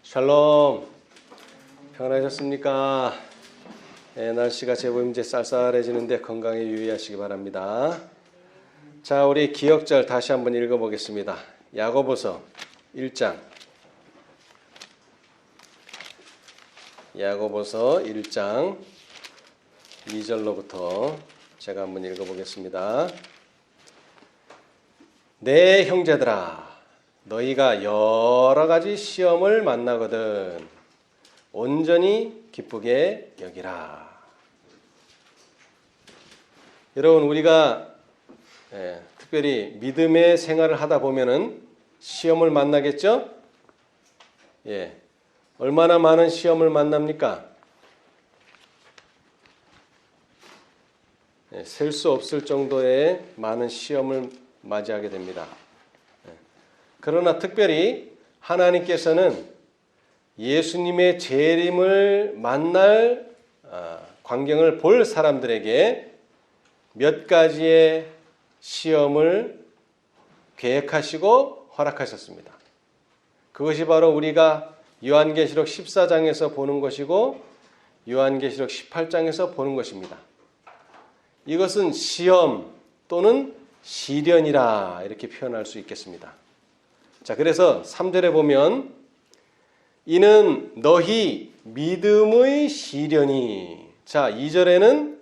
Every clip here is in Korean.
샬롬. 평안하셨습니까? 네, 날씨가 제법 이제 쌀쌀해지는데 건강에 유의하시기 바랍니다. 자, 우리 기억절 다시 한번 읽어보겠습니다. 야고보서 1장. 야고보서 1장 2절로부터 제가 한번 읽어보겠습니다. 내 형제들아, 너희가 여러 가지 시험을 만나거든 온전히 기쁘게 여기라. 여러분, 우리가 특별히 믿음의 생활을 하다 보면은 시험을 만나겠죠? 얼마나 많은 시험을 만납니까? 셀 수 없을 정도의 많은 시험을 맞이하게 됩니다. 그러나 특별히 하나님께서는 예수님의 재림을 만날 광경을 볼 사람들에게 몇 가지의 시험을 계획하시고 허락하셨습니다. 그것이 바로 우리가 요한계시록 14장에서 보는 것이고 요한계시록 18장에서 보는 것입니다. 이것은 시험 또는 시련이라 이렇게 표현할 수 있겠습니다. 자, 그래서 3절에 보면 이는 너희 믿음의 시련이. 자, 2절에는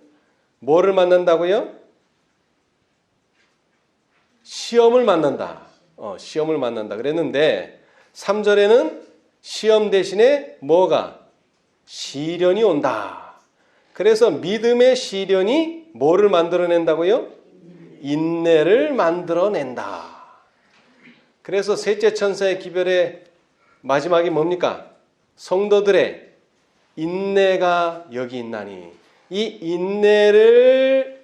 뭐를 만난다고요? 시험을 만난다. 시험을 만난다 그랬는데 3절에는 시험 대신에 뭐가? 시련이 온다. 그래서 믿음의 시련이 뭐를 만들어낸다고요? 인내를 만들어낸다. 그래서 셋째 천사의 기별의 마지막이 뭡니까? 성도들의 인내가 여기 있나니. 이 인내를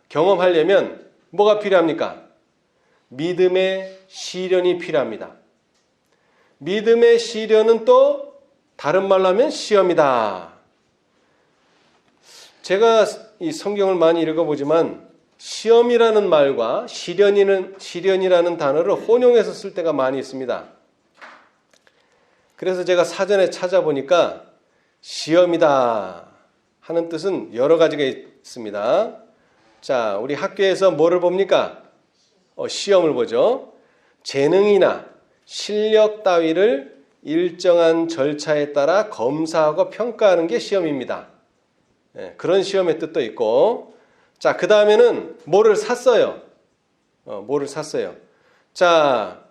경험하려면 뭐가 필요합니까? 믿음의 시련이 필요합니다. 믿음의 시련은 또 다른 말로 하면 시험이다. 제가 이 성경을 많이 읽어보지만 시험이라는 말과 시련이라는 단어를 혼용해서 쓸 때가 많이 있습니다. 그래서 제가 사전에 찾아보니까 시험이다 하는 뜻은 여러 가지가 있습니다. 자, 우리 학교에서 뭐를 봅니까? 시험을 보죠. 재능이나 실력 따위를 일정한 절차에 따라 검사하고 평가하는 게 시험입니다. 그런 시험의 뜻도 있고, 자, 그 다음에는 뭐를 샀어요. 뭐를 샀어요. 자,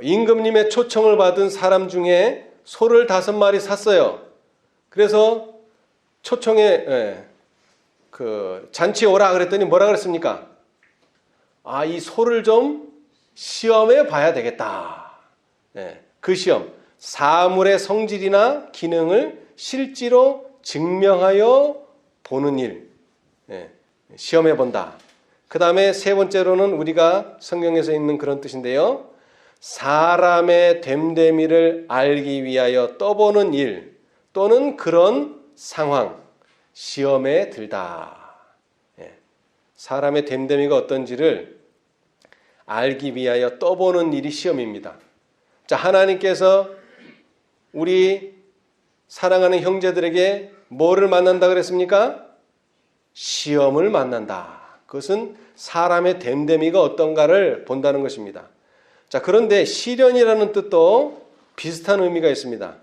임금님의 초청을 받은 사람 중에 소를 5마리 샀어요. 그래서 초청에 그 잔치에 오라 그랬더니 뭐라 그랬습니까? 이 소를 좀 시험해 봐야 되겠다. 그 시험, 사물의 성질이나 기능을 실제로 증명하여 보는 일, 시험해 본다. 그 다음에 세 번째로는 우리가 성경에서 있는 그런 뜻인데요. 사람의 됨됨이를 알기 위하여 떠보는 일 또는 그런 상황, 시험에 들다. 사람의 됨됨이가 어떤지를 알기 위하여 떠보는 일이 시험입니다. 자, 하나님께서 우리 사랑하는 형제들에게 뭐를 만난다 그랬습니까? 시험을 만난다. 그것은 사람의 됨됨이가 어떤가를 본다는 것입니다. 자, 그런데 시련이라는 뜻도 비슷한 의미가 있습니다.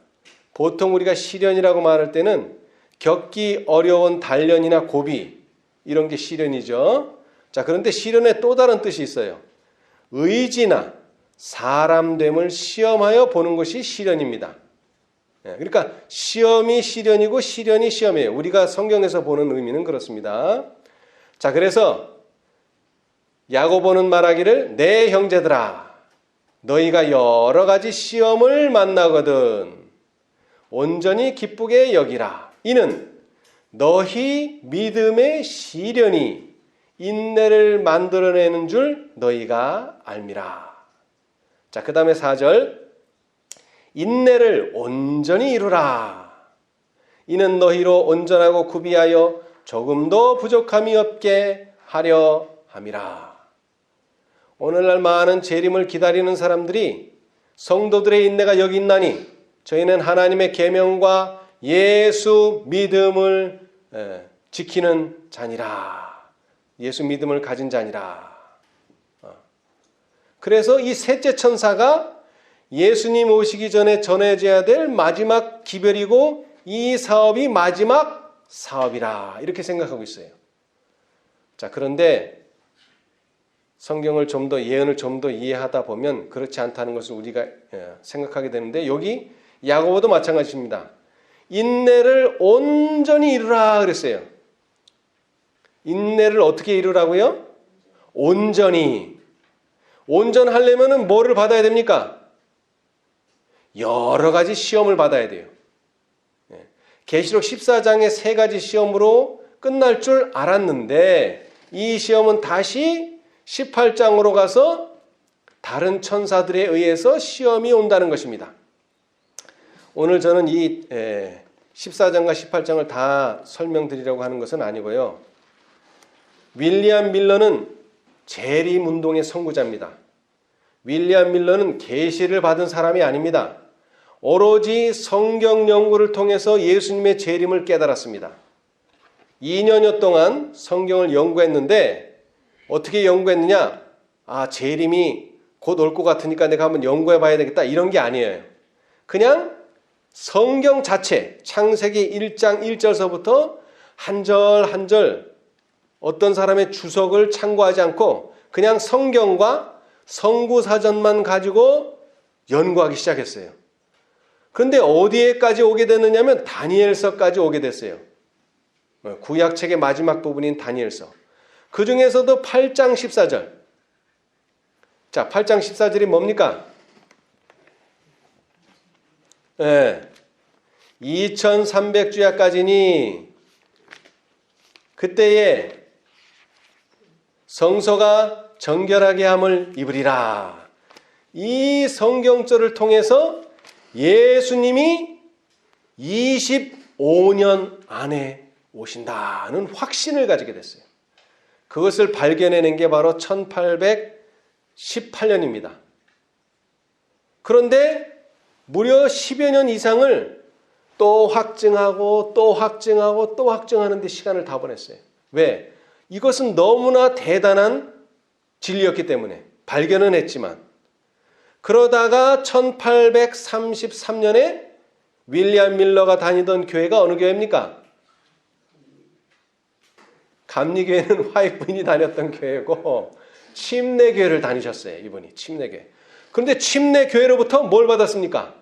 보통 우리가 시련이라고 말할 때는 겪기 어려운 단련이나 고비, 이런 게 시련이죠. 자, 그런데 시련에 또 다른 뜻이 있어요. 의지나 사람됨을 시험하여 보는 것이 시련입니다. 그러니까 시험이 시련이고 시련이 시험이에요. 우리가 성경에서 보는 의미는 그렇습니다. 자, 그래서 야고보는 말하기를 내 형제들아, 너희가 여러 가지 시험을 만나거든 온전히 기쁘게 여기라. 이는 너희 믿음의 시련이 인내를 만들어내는 줄 너희가 알미라. 자, 그 다음에 4절. 인내를 온전히 이루라. 이는 너희로 온전하고 구비하여 조금도 부족함이 없게 하려 함이라. 오늘날 많은 재림을 기다리는 사람들이 성도들의 인내가 여기 있나니 저희는 하나님의 계명과 예수 믿음을 지키는 자니라. 예수 믿음을 가진 자니라. 그래서 이 셋째 천사가 예수님 오시기 전에 전해져야 될 마지막 기별이고 이 사업이 마지막 사업이라 이렇게 생각하고 있어요. 자, 그런데 성경을 좀 더 예언을 좀 더 이해하다 보면 그렇지 않다는 것을 우리가 생각하게 되는데 여기 야고보도 마찬가지입니다. 인내를 온전히 이루라 그랬어요. 인내를 어떻게 이루라고요? 온전히. 온전하려면 뭐를 받아야 됩니까? 여러 가지 시험을 받아야 돼요. 계시록 14장의 세 가지 시험으로 끝날 줄 알았는데 이 시험은 다시 18장으로 가서 다른 천사들에 의해서 시험이 온다는 것입니다. 오늘 저는 이 14장과 18장을 다 설명드리려고 하는 것은 아니고요. 윌리엄 밀러는 재림운동의 선구자입니다. 윌리엄 밀러는 계시를 받은 사람이 아닙니다. 오로지 성경 연구를 통해서 예수님의 재림을 깨달았습니다. 2년여 동안 성경을 연구했는데 어떻게 연구했느냐? 재림이 곧 올 것 같으니까 내가 한번 연구해 봐야 되겠다 이런 게 아니에요. 그냥 성경 자체 창세기 1장 1절서부터 한 절 한 절 어떤 사람의 주석을 참고하지 않고 그냥 성경과 성구사전만 가지고 연구하기 시작했어요. 그런데 어디에까지 오게 됐느냐면 다니엘서까지 오게 됐어요. 구약책의 마지막 부분인 다니엘서. 그 중에서도 8장 14절. 자, 8장 14절이 뭡니까? 2300주야까지니 그때에 성소가 정결하게 함을 입으리라. 이 성경절을 통해서 예수님이 25년 안에 오신다는 확신을 가지게 됐어요. 그것을 발견해낸 게 바로 1818년입니다. 그런데 무려 10여 년 이상을 또 확증하고 또 확증하고 또 확증하는 데 시간을 다 보냈어요. 왜? 이것은 너무나 대단한 진리였기 때문에 발견은 했지만 그러다가 1833년에 윌리엄 밀러가 다니던 교회가 어느 교회입니까? 감리교회는 화이트 부인이 다녔던 교회고 침례교회를 다니셨어요. 이분이 침례교회. 그런데 침례교회로부터 뭘 받았습니까?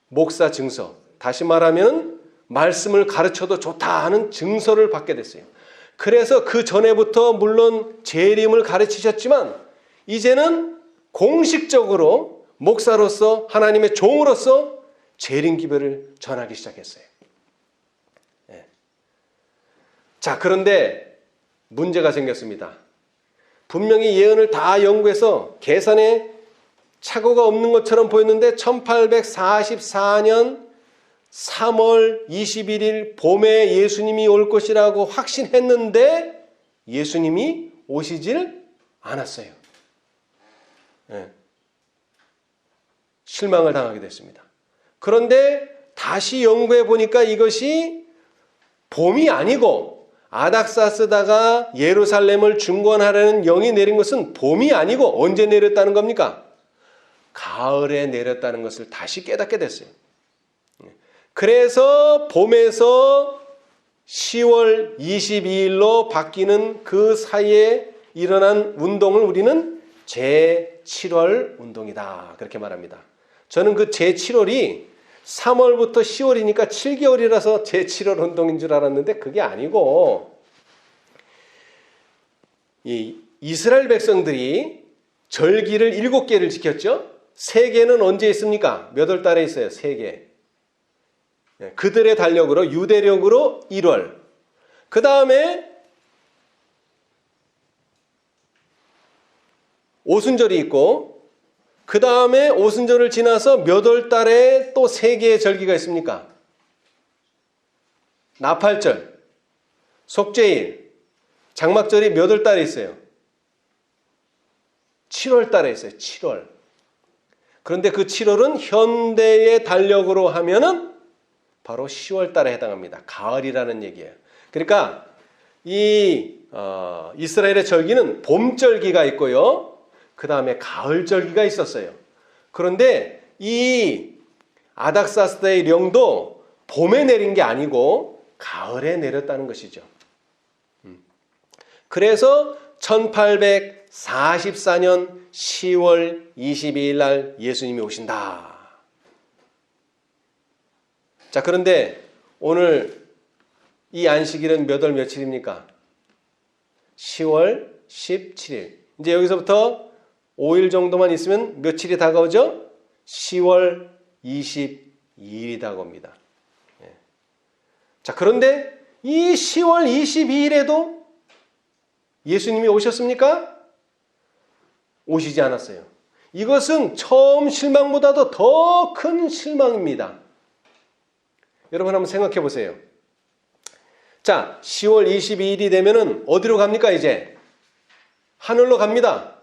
목사 증서. 다시 말하면 말씀을 가르쳐도 좋다 하는 증서를 받게 됐어요. 그래서 그 전에부터 물론 재림을 가르치셨지만 이제는 공식적으로 목사로서 하나님의 종으로서 재림 기별을 전하기 시작했어요. 자, 그런데 문제가 생겼습니다. 분명히 예언을 다 연구해서 계산에 착오가 없는 것처럼 보였는데 1844년 3월 21일 봄에 예수님이 올 것이라고 확신했는데 예수님이 오시질 않았어요. 실망을 당하게 됐습니다. 그런데 다시 연구해 보니까 이것이 봄이 아니고 아닥사스다가 예루살렘을 중건하려는 영이 내린 것은 봄이 아니고 언제 내렸다는 겁니까? 가을에 내렸다는 것을 다시 깨닫게 됐어요. 그래서 봄에서 10월 22일로 바뀌는 그 사이에 일어난 운동을 우리는 제7월 운동이다. 그렇게 말합니다. 저는 그 제7월이 3월부터 10월이니까 7개월이라서 제7월 운동인 줄 알았는데 그게 아니고 이 이스라엘 백성들이 절기를 7개를 지켰죠. 3개는 언제 있습니까? 몇 월 달에 있어요? 3개. 그들의 달력으로 유대력으로 1월. 그 다음에 오순절이 있고 그 다음에 오순절을 지나서 몇 월 달에 또 3개의 절기가 있습니까? 나팔절, 속죄일, 장막절이 몇 월 달에 있어요? 7월 달에 있어요. 7월. 그런데 그 7월은 현대의 달력으로 하면은 바로 10월 달에 해당합니다. 가을이라는 얘기예요. 그러니까 이 이스라엘의 절기는 봄절기가 있고요. 그 다음에 가을절기가 있었어요. 그런데 이 아닥사스다의 령도 봄에 내린 게 아니고 가을에 내렸다는 것이죠. 그래서 1844년 10월 22일 날 예수님이 오신다. 자, 그런데 오늘 이 안식일은 몇 월 며칠입니까? 10월 17일. 이제 여기서부터 5일 정도만 있으면 며칠이 다가오죠? 10월 22일이 다가옵니다. 자, 그런데 이 10월 22일에도 예수님이 오셨습니까? 오시지 않았어요. 이것은 처음 실망보다도 더 큰 실망입니다. 여러분 한번 생각해 보세요. 자, 10월 22일이 되면은 어디로 갑니까, 이제? 하늘로 갑니다.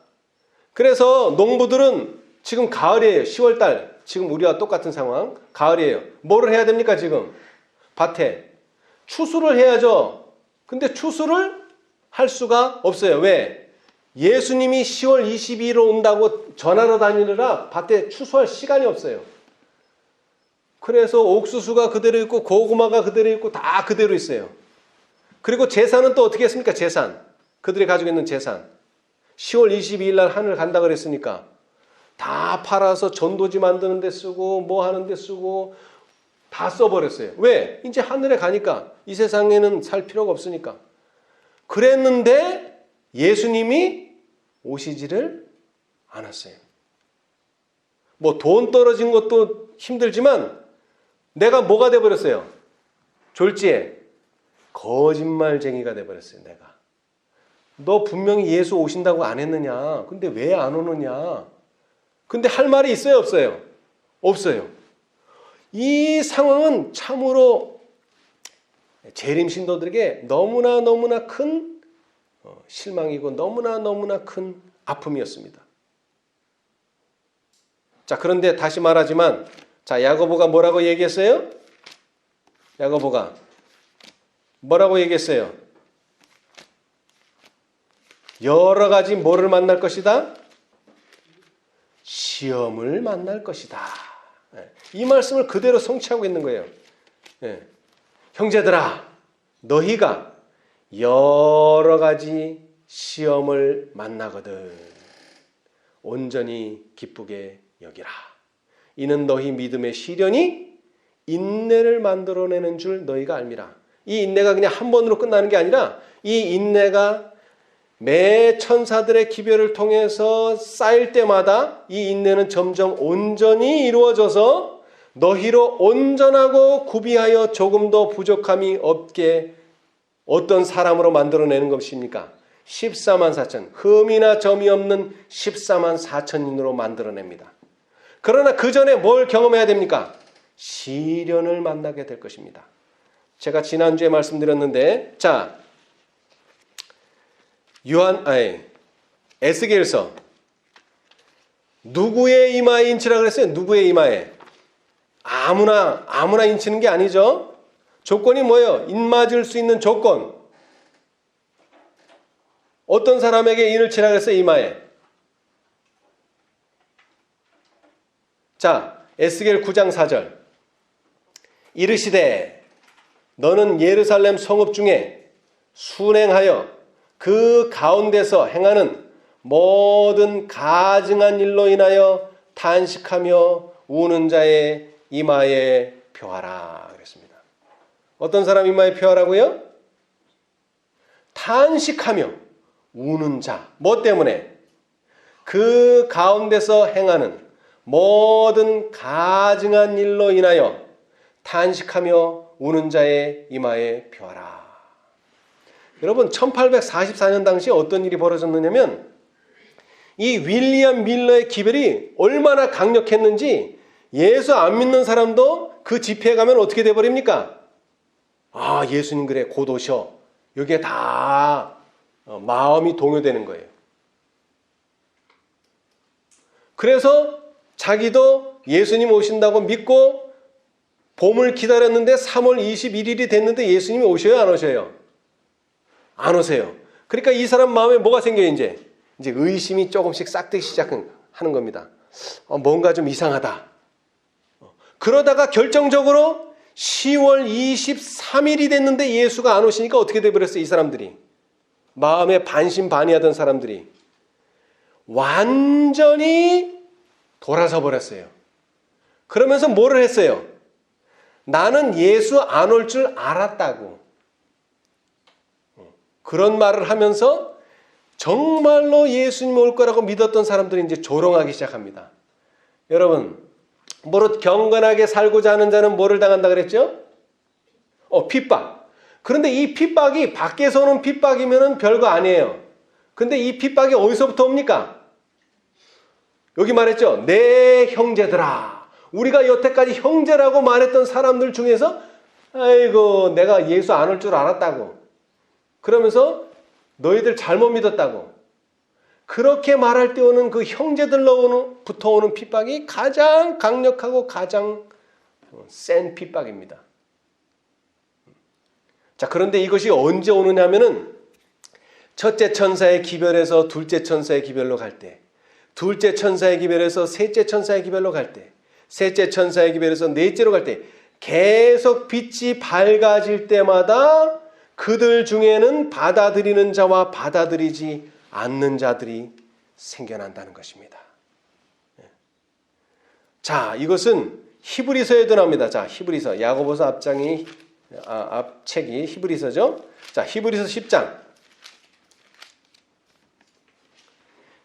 그래서 농부들은 지금 가을이에요. 10월 달. 지금 우리와 똑같은 상황. 가을이에요. 뭐를 해야 됩니까, 지금? 밭에. 추수를 해야죠. 근데 추수를 할 수가 없어요. 왜? 예수님이 10월 22일로 온다고 전하러 다니느라 밭에 추수할 시간이 없어요. 그래서 옥수수가 그대로 있고 고구마가 그대로 있고 다 그대로 있어요. 그리고 제사는 또 어떻게 했습니까? 제산. 그들이 가지고 있는 제산. 10월 22일 날 하늘 간다 그랬으니까 다 팔아서 전도지 만드는 데 쓰고 뭐 하는 데 쓰고 다 써버렸어요. 왜? 이제 하늘에 가니까 이 세상에는 살 필요가 없으니까. 그랬는데 예수님이 오시지를 않았어요. 뭐 돈 떨어진 것도 힘들지만 내가 뭐가 돼버렸어요? 졸지에 거짓말쟁이가 돼버렸어요. 내가. 너 분명히 예수 오신다고 안 했느냐? 근데 왜 안 오느냐? 근데 할 말이 있어요? 없어요? 없어요. 이 상황은 참으로 재림 신도들에게 너무나 큰 실망이고 너무나 큰 아픔이었습니다. 자, 그런데 다시 말하지만 자, 야고보가 뭐라고 얘기했어요? 야고보가 뭐라고 얘기했어요? 여러 가지 뭐를 만날 것이다? 시험을 만날 것이다. 이 말씀을 그대로 성취하고 있는 거예요. 형제들아, 너희가 여러 가지 시험을 만나거든 온전히 기쁘게 여기라. 이는 너희 믿음의 시련이 인내를 만들어내는 줄 너희가 알미라. 이 인내가 그냥 한 번으로 끝나는 게 아니라 이 인내가 매 천사들의 기별을 통해서 쌓일 때마다 이 인내는 점점 온전히 이루어져서 너희로 온전하고 구비하여 조금도 부족함이 없게 어떤 사람으로 만들어내는 것입니까? 14만 4천, 흠이나 점이 없는 14만 4천인으로 만들어냅니다. 그러나 그 전에 뭘 경험해야 됩니까? 시련을 만나게 될 것입니다. 제가 지난주에 말씀드렸는데, 자, 에스겔서 누구의 이마에 인치라 그랬어요? 누구의 이마에? 아무나 인치는 게 아니죠. 조건이 뭐예요? 인맞을 수 있는 조건. 어떤 사람에게 인을 치라 그랬어요? 이마에. 자, 에스겔 9장 4절. 이르시되 너는 예루살렘 성읍 중에 순행하여 그 가운데서 행하는 모든 가증한 일로 인하여 탄식하며 우는 자의 이마에 표하라 그랬습니다. 어떤 사람 이마에 표하라고요? 탄식하며 우는 자. 뭐 때문에? 그 가운데서 행하는 모든 가증한 일로 인하여 탄식하며 우는 자의 이마에 표하라. 여러분, 1844년 당시에 어떤 일이 벌어졌느냐면 이 윌리엄 밀러의 기별이 얼마나 강력했는지 예수 안 믿는 사람도 그 집회에 가면 어떻게 돼버립니까? 아, 예수님 그래 곧 오셔. 여기에 다 마음이 동요되는 거예요. 그래서 자기도 예수님 오신다고 믿고 봄을 기다렸는데 3월 21일이 됐는데 예수님이 오셔요, 안 오셔요? 안 오세요. 그러니까 이 사람 마음에 뭐가 생겨요, 이제? 이제 의심이 조금씩 싹트기 시작하는 겁니다. 뭔가 좀 이상하다. 그러다가 결정적으로 10월 23일이 됐는데 예수가 안 오시니까 어떻게 돼버렸어요, 이 사람들이? 마음에 반신반의하던 사람들이 완전히 돌아서 버렸어요. 그러면서 뭐를 했어요? 나는 예수 안 올 줄 알았다고. 그런 말을 하면서 정말로 예수님 올 거라고 믿었던 사람들이 이제 조롱하기 시작합니다. 여러분, 무릇 경건하게 살고자 하는 자는 뭐를 당한다 그랬죠? 핍박. 그런데 이 핍박이 밖에서 오는 핍박이면 별거 아니에요. 근데 이 핍박이 어디서부터 옵니까? 여기 말했죠. 내 형제들아. 우리가 여태까지 형제라고 말했던 사람들 중에서 아이고 내가 예수 안 올 줄 알았다고. 그러면서 너희들 잘못 믿었다고. 그렇게 말할 때 오는 그 형제들로부터 오는 핍박이 가장 강력하고 가장 센 핍박입니다. 자, 그런데 이것이 언제 오느냐면은 첫째 천사의 기별에서 둘째 천사의 기별로 갈 때, 둘째 천사의 기별에서 셋째 천사의 기별로 갈 때, 셋째 천사의 기별에서 넷째로 갈 때 계속 빛이 밝아질 때마다 그들 중에는 받아들이는 자와 받아들이지 않는 자들이 생겨난다는 것입니다. 자, 이것은 히브리서에도 나옵니다. 자, 히브리서, 야고보서 앞책이 히브리서죠. 자, 히브리서 10장.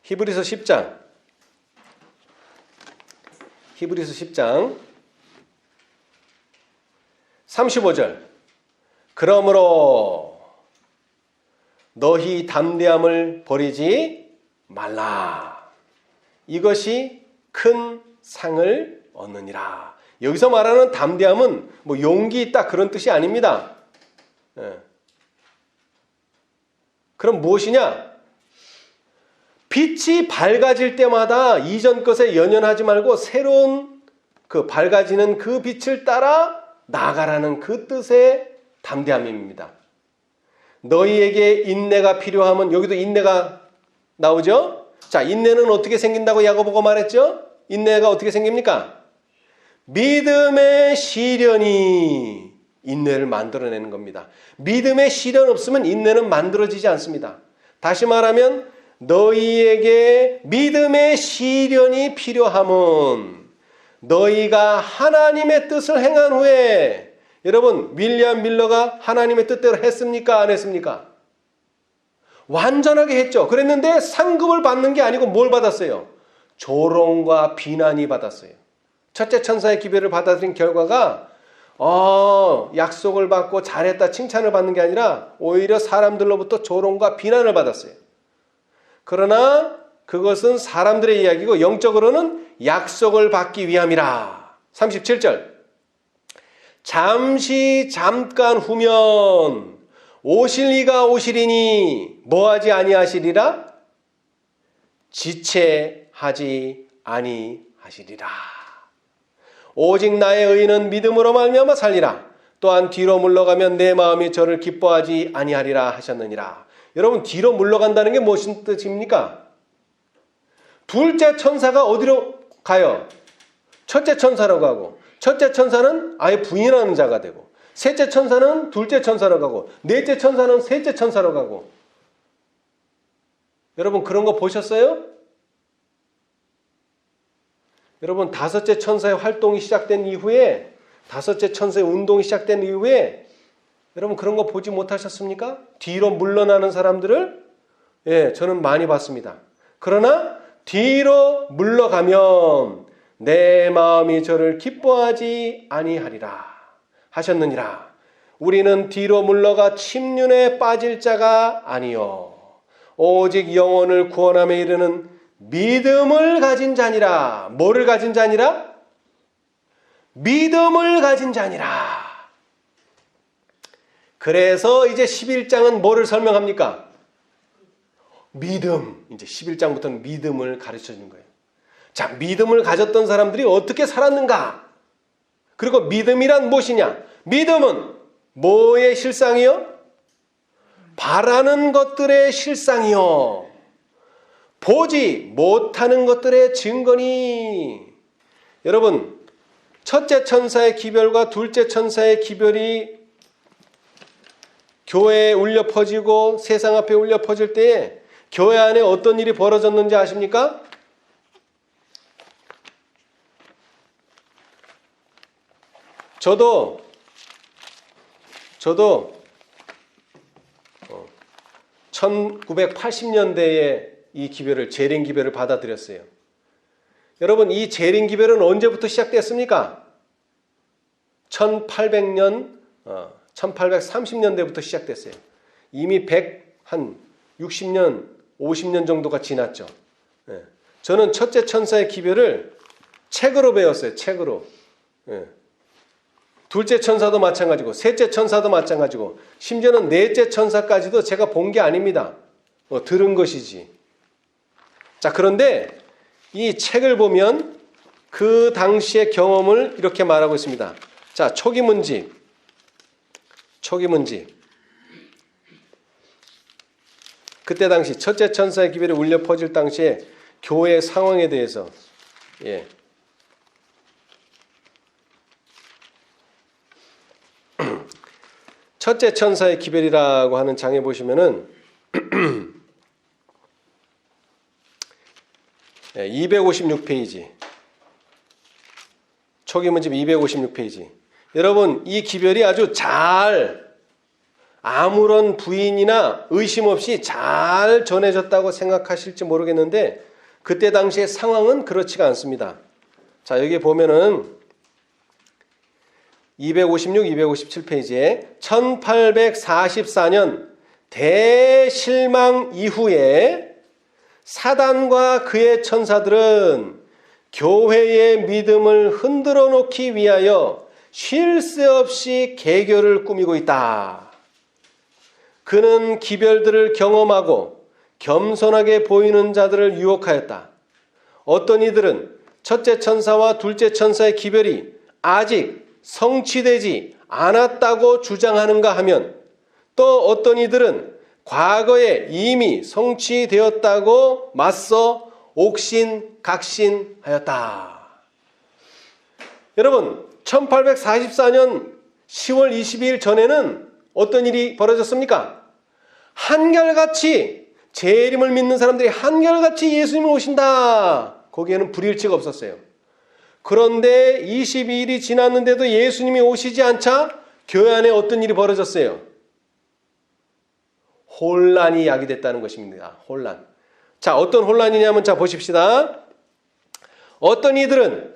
히브리서 10장. 히브리서 10장 35절. 그러므로 너희 담대함을 버리지 말라. 이것이 큰 상을 얻느니라. 여기서 말하는 담대함은 뭐 용기 있다 그런 뜻이 아닙니다. 그럼 무엇이냐? 빛이 밝아질 때마다 이전 것에 연연하지 말고 새로운 그 밝아지는 그 빛을 따라 나아가라는 그 뜻의 담대함입니다. 너희에게 인내가 필요하면, 여기도 인내가 나오죠? 자, 인내는 어떻게 생긴다고 야고보가 말했죠? 인내가 어떻게 생깁니까? 믿음의 시련이 인내를 만들어내는 겁니다. 믿음의 시련 없으면 인내는 만들어지지 않습니다. 다시 말하면 너희에게 믿음의 시련이 필요함은 너희가 하나님의 뜻을 행한 후에, 여러분, 윌리엄 밀러가 하나님의 뜻대로 했습니까? 안 했습니까? 완전하게 했죠. 그랬는데 상급을 받는 게 아니고 뭘 받았어요? 조롱과 비난이 받았어요. 첫째 천사의 기별을 받아들인 결과가 약속을 받고 잘했다 칭찬을 받는 게 아니라 오히려 사람들로부터 조롱과 비난을 받았어요. 그러나 그것은 사람들의 이야기고 영적으로는 약속을 받기 위함이라. 37절. 잠깐 후면 오실 이가 오시리니 뭐하지 아니하시리라? 지체하지 아니하시리라. 오직 나의 의는 믿음으로 말미암아 살리라. 또한 뒤로 물러가면 내 마음이 저를 기뻐하지 아니하리라 하셨느니라. 여러분, 뒤로 물러간다는 게 무슨 뜻입니까? 둘째 천사가 어디로 가요? 첫째 천사로 가고, 첫째 천사는 아예 부인하는 자가 되고, 셋째 천사는 둘째 천사로 가고, 넷째 천사는 셋째 천사로 가고. 여러분, 그런 거 보셨어요? 여러분, 다섯째 천사의 활동이 시작된 이후에, 다섯째 천사의 운동이 시작된 이후에 여러분 그런 거 보지 못하셨습니까? 뒤로 물러나는 사람들을 저는 많이 봤습니다. 그러나 뒤로 물러가면 내 마음이 저를 기뻐하지 아니하리라 하셨느니라. 우리는 뒤로 물러가 침륜에 빠질 자가 아니요 오직 영혼을 구원함에 이르는 믿음을 가진 자니라. 뭐를 가진 자니라? 믿음을 가진 자니라. 그래서 이제 11장은 뭐를 설명합니까? 믿음. 이제 11장부터는 믿음을 가르쳐 주는 거예요. 자, 믿음을 가졌던 사람들이 어떻게 살았는가? 그리고 믿음이란 무엇이냐? 믿음은 뭐의 실상이요? 바라는 것들의 실상이요. 보지 못하는 것들의 증거니. 여러분, 첫째 천사의 기별과 둘째 천사의 기별이 교회에 울려 퍼지고 세상 앞에 울려 퍼질 때에 교회 안에 어떤 일이 벌어졌는지 아십니까? 저도 1980년대에 이 기별을, 재림 기별을 받아들였어요. 여러분, 이 재림 기별은 언제부터 시작됐습니까? 1830년대부터 시작됐어요. 이미 60년, 50년 정도가 지났죠. 저는 첫째 천사의 기별을 책으로 배웠어요. 책으로. 둘째 천사도 마찬가지고 셋째 천사도 마찬가지고 심지어는 넷째 천사까지도 제가 본 게 아닙니다. 들은 것이지. 자, 그런데 이 책을 보면 그 당시의 경험을 이렇게 말하고 있습니다. 자, 초기문집. 그때 당시 첫째 천사의 기별이 울려 퍼질 당시에 교회의 상황에 대해서 첫째 천사의 기별이라고 하는 장에 보시면은 256페이지. 초기문집 256페이지. 여러분, 이 기별이 아주 잘, 아무런 부인이나 의심 없이 잘 전해졌다고 생각하실지 모르겠는데 그때 당시의 상황은 그렇지가 않습니다. 자, 여기 보면은 256, 257페이지에 1844년 대실망 이후에 사단과 그의 천사들은 교회의 믿음을 흔들어 놓기 위하여 쉴 새 없이 계교를 꾸미고 있다. 그는 기별들을 경험하고 겸손하게 보이는 자들을 유혹하였다. 어떤 이들은 첫째 천사와 둘째 천사의 기별이 아직 성취되지 않았다고 주장하는가 하면 또 어떤 이들은 과거에 이미 성취되었다고 맞서 옥신각신하였다. 여러분, 1844년 10월 22일 전에는 어떤 일이 벌어졌습니까? 한결같이 재림을 믿는 사람들이 한결같이 예수님이 오신다. 거기에는 불일치가 없었어요. 그런데 22일이 지났는데도 예수님이 오시지 않자 교회 안에 어떤 일이 벌어졌어요? 혼란이 야기됐다는 것입니다. 혼란. 자, 어떤 혼란이냐면 자 보십시다. 어떤 이들은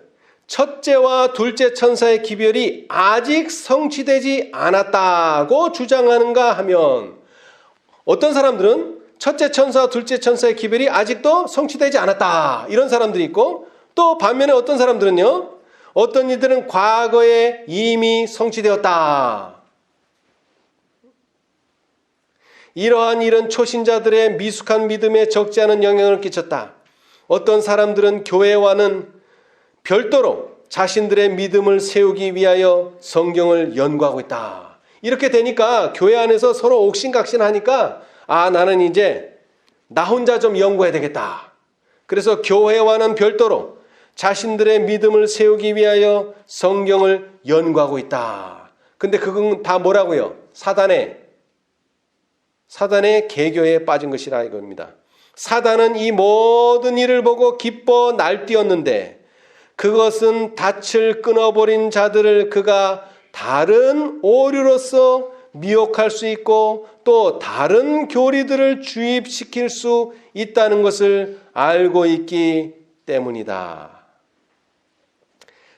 첫째와 둘째 천사의 기별이 아직 성취되지 않았다고 주장하는가 하면 어떤 사람들은 첫째 천사와 둘째 천사의 기별이 아직도 성취되지 않았다. 이런 사람들이 있고 또 반면에 어떤 사람들은요. 어떤 이들은 과거에 이미 성취되었다. 이러한 일은 초신자들의 미숙한 믿음에 적지 않은 영향을 끼쳤다. 어떤 사람들은 교회와는 별도로 자신들의 믿음을 세우기 위하여 성경을 연구하고 있다. 이렇게 되니까 교회 안에서 서로 옥신각신하니까 나는 이제 나 혼자 좀 연구해야 되겠다. 그래서 교회와는 별도로 자신들의 믿음을 세우기 위하여 성경을 연구하고 있다. 근데 그건 다 뭐라고요? 사단의 계교에 빠진 것이라 이겁니다. 사단은 이 모든 일을 보고 기뻐 날뛰었는데 그것은 닻을 끊어버린 자들을 그가 다른 오류로서 미혹할 수 있고 또 다른 교리들을 주입시킬 수 있다는 것을 알고 있기 때문이다.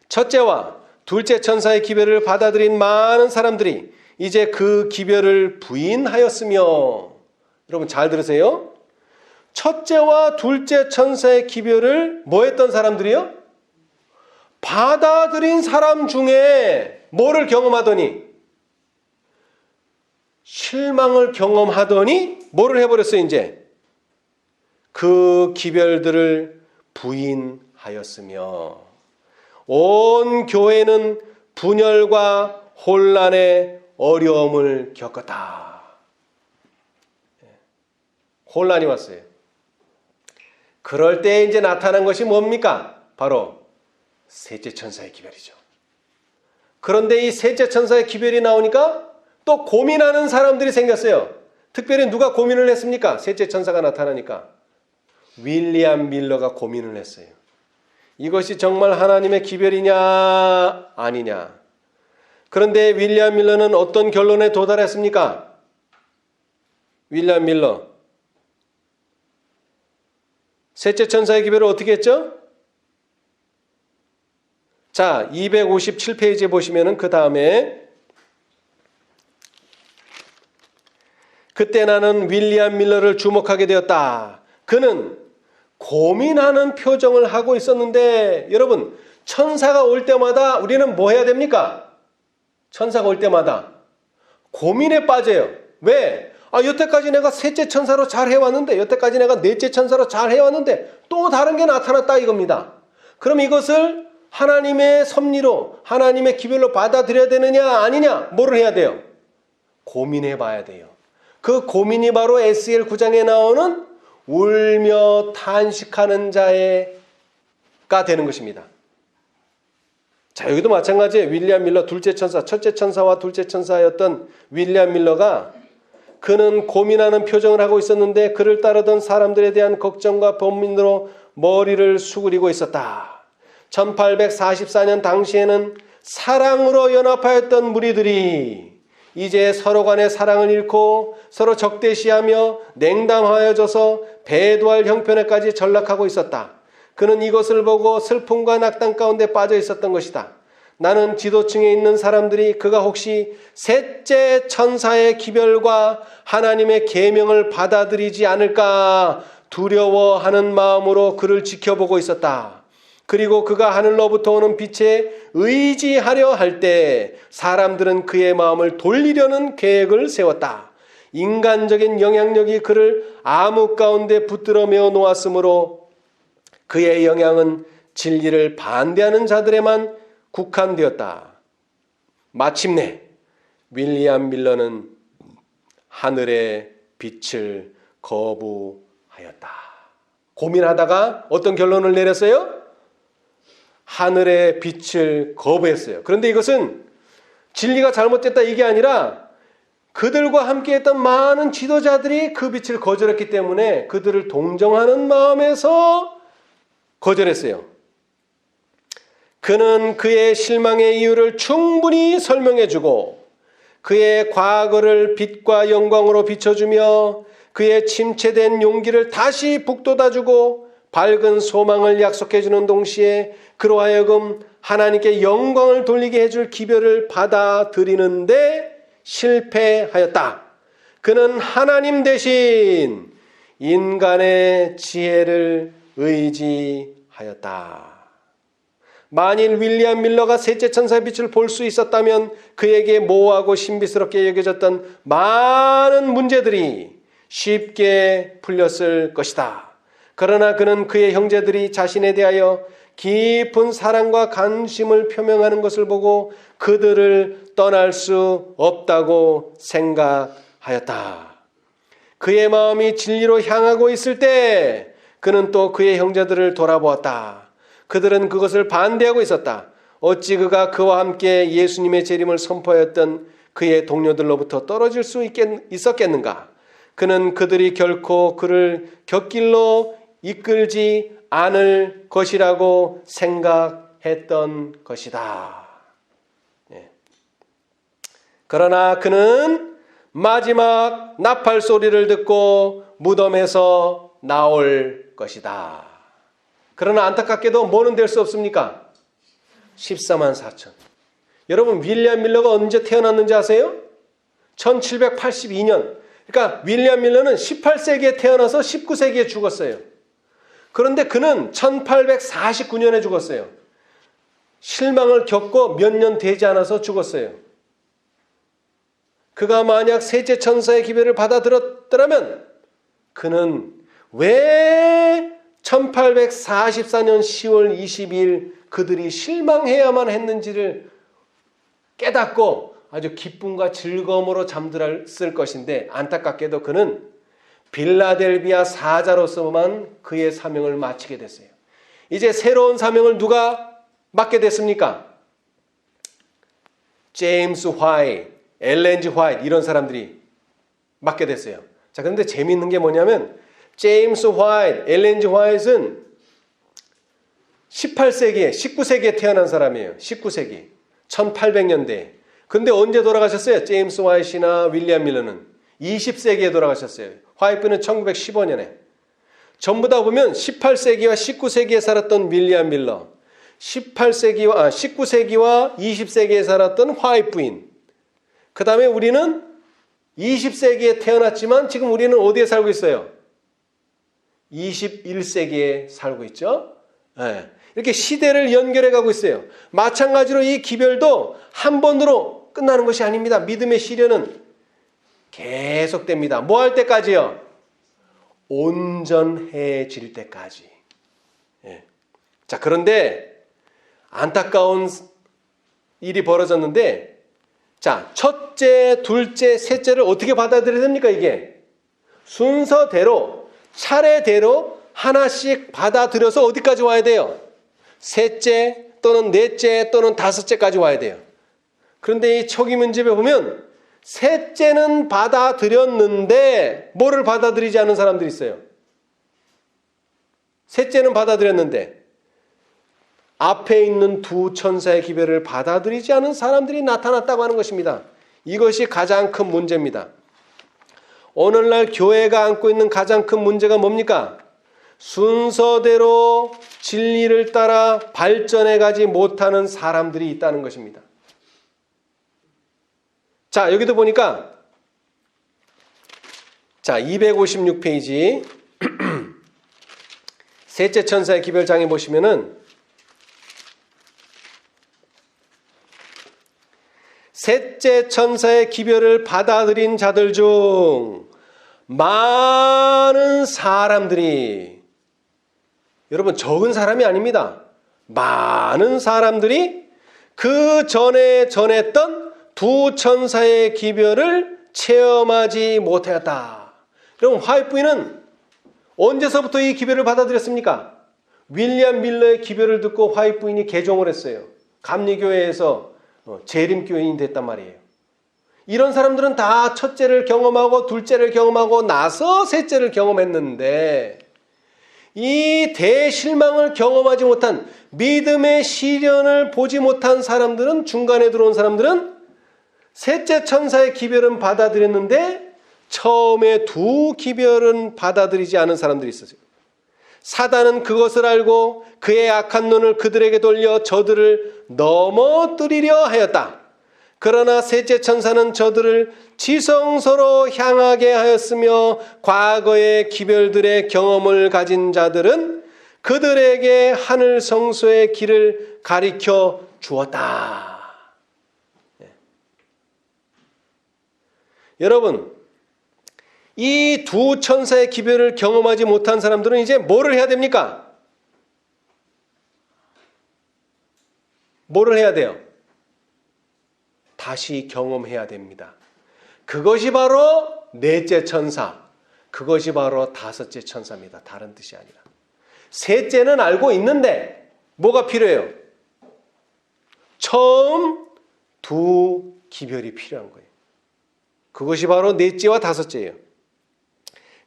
첫째와 둘째 천사의 기별을 받아들인 많은 사람들이 이제 그 기별을 부인하였으며, 여러분 잘 들으세요. 첫째와 둘째 천사의 기별을 뭐 했던 사람들이요? 받아들인 사람 중에 뭐를 경험하더니? 실망을 경험하더니 뭐를 해버렸어요 이제? 그 기별들을 부인하였다. 하였으며 온 교회는 분열과 혼란의 어려움을 겪었다. 혼란이 왔어요. 그럴 때 이제 나타난 것이 뭡니까? 바로 셋째 천사의 기별이죠. 그런데 이 셋째 천사의 기별이 나오니까 또 고민하는 사람들이 생겼어요. 특별히 누가 고민을 했습니까? 셋째 천사가 나타나니까 윌리엄 밀러가 고민을 했어요. 이것이 정말 하나님의 기별이냐 아니냐. 그런데 윌리엄 밀러는 어떤 결론에 도달했습니까? 윌리엄 밀러 셋째 천사의 기별을 어떻게 했죠? 자, 257페이지에 보시면은 그 다음에 그때 나는 윌리엄 밀러를 주목하게 되었다. 그는 고민하는 표정을 하고 있었는데 여러분 천사가 올 때마다 우리는 뭐 해야 됩니까? 천사가 올 때마다 고민에 빠져요. 왜? 여태까지 내가 셋째 천사로 잘 해왔는데 여태까지 내가 넷째 천사로 잘 해왔는데 또 다른 게 나타났다 이겁니다. 그럼 이것을 하나님의 섭리로 하나님의 기별로 받아들여야 되느냐 아니냐 뭐를 해야 돼요? 고민해 봐야 돼요. 그 고민이 바로 에스겔 9장에 나오는 울며 탄식하는 자가 되는 것입니다. 자, 여기도 마찬가지예요. 윌리엄 밀러 둘째 천사, 첫째 천사와 둘째 천사였던 윌리엄 밀러가 그는 고민하는 표정을 하고 있었는데 그를 따르던 사람들에 대한 걱정과 번민으로 머리를 수그리고 있었다. 1844년 당시에는 사랑으로 연합하였던 무리들이 이제 서로 간의 사랑을 잃고 서로 적대시하며 냉담하여져서 배도할 형편에까지 전락하고 있었다. 그는 이것을 보고 슬픔과 낙담 가운데 빠져 있었던 것이다. 나는 지도층에 있는 사람들이 그가 혹시 셋째 천사의 기별과 하나님의 계명을 받아들이지 않을까 두려워하는 마음으로 그를 지켜보고 있었다. 그리고 그가 하늘로부터 오는 빛에 의지하려 할 때 사람들은 그의 마음을 돌리려는 계획을 세웠다. 인간적인 영향력이 그를 암흑 가운데 붙들어 메어 놓았으므로 그의 영향은 진리를 반대하는 자들에만 국한되었다. 마침내 윌리엄 밀러는 하늘의 빛을 거부하였다. 고민하다가 어떤 결론을 내렸어요? 하늘의 빛을 거부했어요. 그런데 이것은 진리가 잘못됐다 이게 아니라 그들과 함께했던 많은 지도자들이 그 빛을 거절했기 때문에 그들을 동정하는 마음에서 거절했어요. 그는 그의 실망의 이유를 충분히 설명해주고 그의 과거를 빛과 영광으로 비춰주며 그의 침체된 용기를 다시 북돋아주고 밝은 소망을 약속해주는 동시에 그로 하여금 하나님께 영광을 돌리게 해줄 기별을 받아들이는데 실패하였다. 그는 하나님 대신 인간의 지혜를 의지하였다. 만일 윌리엄 밀러가 셋째 천사의 빛을 볼 수 있었다면 그에게 모호하고 신비스럽게 여겨졌던 많은 문제들이 쉽게 풀렸을 것이다. 그러나 그는 그의 형제들이 자신에 대하여 깊은 사랑과 관심을 표명하는 것을 보고 그들을 떠날 수 없다고 생각하였다. 그의 마음이 진리로 향하고 있을 때 그는 또 그의 형제들을 돌아보았다. 그들은 그것을 반대하고 있었다. 어찌 그가 그와 함께 예수님의 재림을 선포하였던 그의 동료들로부터 떨어질 수 있었겠는가? 그는 그들이 결코 그를 곁길로 이끌지 않을 것이라고 생각했던 것이다. 그러나 그는 마지막 나팔 소리를 듣고 무덤에서 나올 것이다. 그러나 안타깝게도 뭐는 될 수 없습니까? 14만 4천. 여러분 윌리엄 밀러가 언제 태어났는지 아세요? 1782년. 그러니까 윌리엄 밀러는 18세기에 태어나서 19세기에 죽었어요. 그런데 그는 1849년에 죽었어요. 실망을 겪고 몇 년 되지 않아서 죽었어요. 그가 만약 셋째 천사의 기별을 받아들였더라면 그는 왜 1844년 10월 22일 그들이 실망해야만 했는지를 깨닫고 아주 기쁨과 즐거움으로 잠들었을 것인데, 안타깝게도 그는 빌라델비아 사자로서만 그의 사명을 마치게 됐어요. 이제 새로운 사명을 누가 맡게 됐습니까? 제임스 화이트, 엘렌 G 화이트 이런 사람들이 맡게 됐어요. 자, 그런데 재미있는 게 뭐냐면 제임스 화이트, 엘렌 G 화이트는 18세기에 19세기에 태어난 사람이에요. 19세기 1800년대. 근데 언제 돌아가셨어요? 제임스 화이트나 윌리엄 밀러는 20세기에 돌아가셨어요. 화이트는 1915년에. 전부 다 보면 18세기와 19세기에 살았던 윌리엄 밀러, 19세기와 20세기에 살았던 화이트 부인. 그 다음에 우리는 20세기에 태어났지만 지금 우리는 어디에 살고 있어요? 21세기에 살고 있죠. 네. 이렇게 시대를 연결해 가고 있어요. 마찬가지로 이 기별도 한 번으로 끝나는 것이 아닙니다. 믿음의 시련은 계속됩니다. 뭐 할 때까지요? 온전해질 때까지. 예. 자, 그런데 안타까운 일이 벌어졌는데, 자, 첫째, 둘째, 셋째를 어떻게 받아들여야 됩니까? 이게 순서대로, 차례대로 하나씩 받아들여서 어디까지 와야 돼요? 셋째 또는 넷째 또는 다섯째까지 와야 돼요. 그런데 이 초기문집에 보면 셋째는 받아들였는데 뭐를 받아들이지 않은 사람들이 있어요. 셋째는 받아들였는데 앞에 있는 두 천사의 기별을 받아들이지 않은 사람들이 나타났다고 하는 것입니다. 이것이 가장 큰 문제입니다. 오늘날 교회가 안고 있는 가장 큰 문제가 뭡니까? 순서대로 진리를 따라 발전해 가지 못하는 사람들이 있다는 것입니다. 자, 여기도 보니까 자, 256페이지 셋째 천사의 기별장에 보시면은 셋째 천사의 기별을 받아들인 자들 중 많은 사람들이, 여러분 적은 사람이 아닙니다. 많은 사람들이 그 전에 전했던 두 천사의 기별을 체험하지 못하였다. 그럼 화이트 부인은 언제서부터 이 기별을 받아들였습니까? 윌리엄 밀러의 기별을 듣고 화이트 부인이 개종을 했어요. 감리교회에서 재림교인이 됐단 말이에요. 이런 사람들은 다 첫째를 경험하고 둘째를 경험하고 나서 셋째를 경험했는데, 이 대실망을 경험하지 못한, 믿음의 시련을 보지 못한 사람들은, 중간에 들어온 사람들은 셋째 천사의 기별은 받아들였는데 처음에 두 기별은 받아들이지 않은 사람들이 있었어요. 사단은 그것을 알고 그의 악한 눈을 그들에게 돌려 저들을 넘어뜨리려 하였다. 그러나 셋째 천사는 저들을 지성소로 향하게 하였으며 과거의 기별들의 경험을 가진 자들은 그들에게 하늘 성소의 길을 가리켜 주었다. 여러분, 이 두 천사의 기별을 경험하지 못한 사람들은 이제 뭐를 해야 됩니까? 뭐를 해야 돼요? 다시 경험해야 됩니다. 그것이 바로 넷째 천사, 그것이 바로 다섯째 천사입니다. 다른 뜻이 아니라. 셋째는 알고 있는데 뭐가 필요해요? 처음 두 기별이 필요한 거예요. 그것이 바로 넷째와 다섯째예요.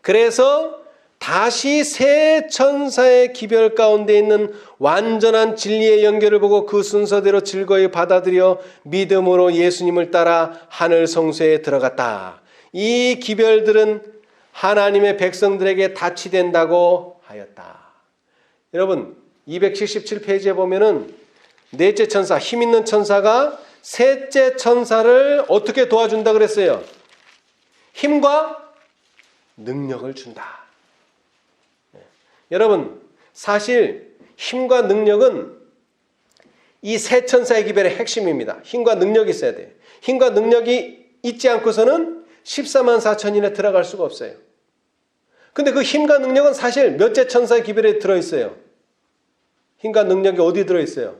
그래서 다시 세 천사의 기별 가운데 있는 완전한 진리의 연결을 보고 그 순서대로 즐거이 받아들여 믿음으로 예수님을 따라 하늘 성소에 들어갔다. 이 기별들은 하나님의 백성들에게 닻이 된다고 하였다. 여러분, 277페이지에 보면은 넷째 천사, 힘 있는 천사가 셋째 천사를 어떻게 도와준다 그랬어요? 힘과 능력을 준다. 여러분, 사실 힘과 능력은 이 세 천사의 기별의 핵심입니다. 힘과 능력이 있어야 돼요. 힘과 능력이 있지 않고서는 14만 4천인에 들어갈 수가 없어요. 근데 그 힘과 능력은 사실 몇째 천사의 기별에 들어있어요. 힘과 능력이 어디 들어있어요?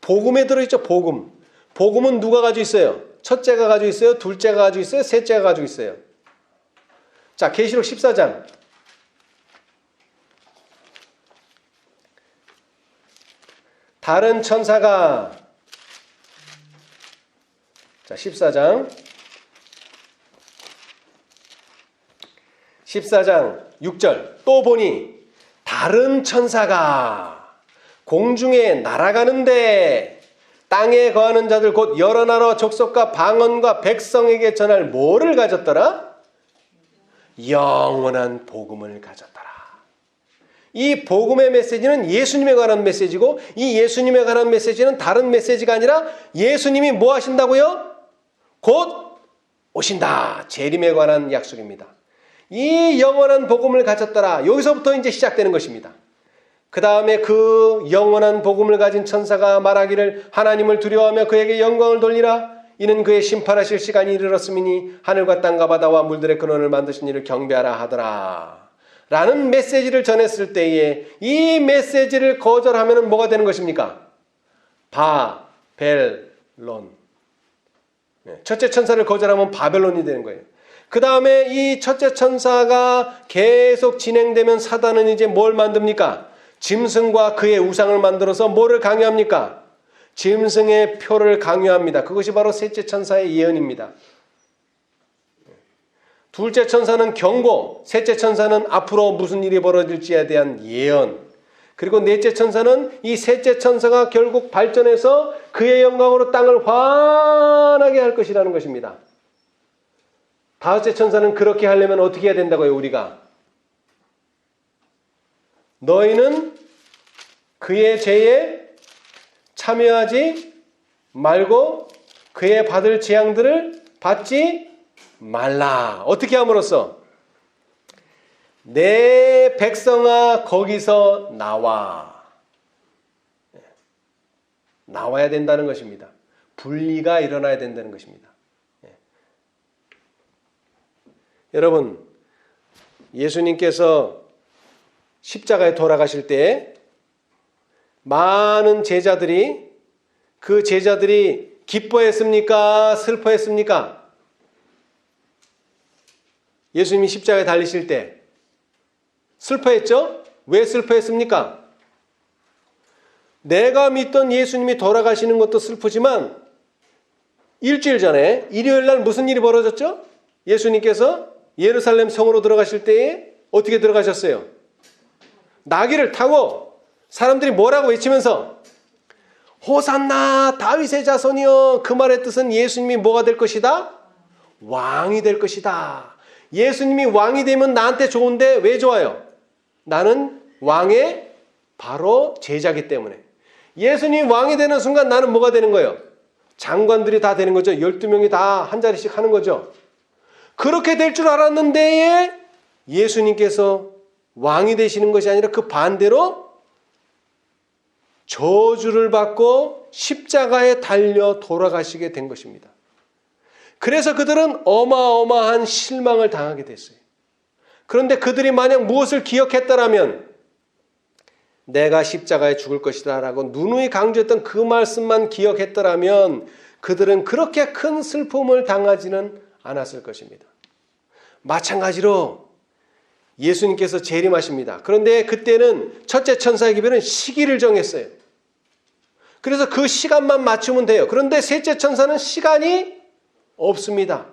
복음에 들어있죠. 복음. 복음은 누가 가지고 있어요? 첫째가 가지고 있어요? 둘째가 가지고 있어요? 셋째가 가지고 있어요? 자, 계시록 14장. 다른 천사가, 자, 14장 6절. 또 보니 다른 천사가 공중에 날아가는데 땅에 거하는 자들 곧 여러 나라 족속과 방언과 백성에게 전할 뭐를 가졌더라? 영원한 복음을 가졌더라. 이 복음의 메시지는 예수님에 관한 메시지고, 이 예수님에 관한 메시지는 다른 메시지가 아니라 예수님이 뭐 하신다고요? 곧 오신다. 재림에 관한 약속입니다. 이 영원한 복음을 가졌더라. 여기서부터 이제 시작되는 것입니다. 그 다음에 그 영원한 복음을 가진 천사가 말하기를 하나님을 두려워하며 그에게 영광을 돌리라. 이는 그의 심판하실 시간이 이르렀음이니 하늘과 땅과 바다와 물들의 근원을 만드신 이를 경배하라 하더라. 라는 메시지를 전했을 때에 이 메시지를 거절하면 뭐가 되는 것입니까? 바벨론. 첫째 천사를 거절하면 바벨론이 되는 거예요. 그 다음에 이 첫째 천사가 계속 진행되면 사단은 이제 뭘 만듭니까? 짐승과 그의 우상을 만들어서 뭐를 강요합니까? 짐승의 표를 강요합니다. 그것이 바로 셋째 천사의 예언입니다. 둘째 천사는 경고, 셋째 천사는 앞으로 무슨 일이 벌어질지에 대한 예언, 그리고 넷째 천사는 이 셋째 천사가 결국 발전해서 그의 영광으로 땅을 환하게 할 것이라는 것입니다. 다섯째 천사는 그렇게 하려면 어떻게 해야 된다고요, 우리가? 너희는 그의 죄에 참여하지 말고 그의 받을 재앙들을 받지 말라. 어떻게 함으로써? 내 백성아 거기서 나와. 나와야 된다는 것입니다. 분리가 일어나야 된다는 것입니다. 여러분, 예수님께서 십자가에 돌아가실 때 많은 제자들이, 그 제자들이 기뻐했습니까? 슬퍼했습니까? 예수님이 십자가에 달리실 때 슬퍼했죠? 왜 슬퍼했습니까? 내가 믿던 예수님이 돌아가시는 것도 슬프지만 일주일 전에 일요일 날 무슨 일이 벌어졌죠? 예수님께서 예루살렘 성으로 들어가실 때에 어떻게 들어가셨어요? 나귀를 타고 사람들이 뭐라고 외치면서 호산나 다윗의 자손이여. 그 말의 뜻은 예수님이 뭐가 될 것이다? 왕이 될 것이다. 예수님이 왕이 되면 나한테 좋은데 왜 좋아요? 나는 왕의 바로 제자기 때문에. 예수님이 왕이 되는 순간 나는 뭐가 되는 거예요? 장관들이 다 되는 거죠. 12명이 다 한 자리씩 하는 거죠. 그렇게 될 줄 알았는데 예수님께서 왕이 되시는 것이 아니라 그 반대로 저주를 받고 십자가에 달려 돌아가시게 된 것입니다. 그래서 그들은 어마어마한 실망을 당하게 됐어요. 그런데 그들이 만약 무엇을 기억했더라면 내가 십자가에 죽을 것이다 라고 누누이 강조했던 그 말씀만 기억했더라면 그들은 그렇게 큰 슬픔을 당하지는 않았을 것입니다. 마찬가지로 예수님께서 재림하십니다. 그런데 그때는 첫째 천사의 기별은 시기를 정했어요. 그래서 그 시간만 맞추면 돼요. 그런데 셋째 천사는 시간이 없습니다.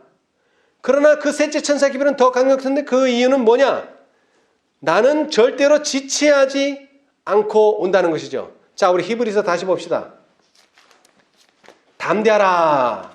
그러나 그 셋째 천사의 기별은 더 강력한데 그 이유는 뭐냐? 나는 절대로 지체하지 않고 온다는 것이죠. 자, 우리 히브리서 다시 봅시다. 담대하라.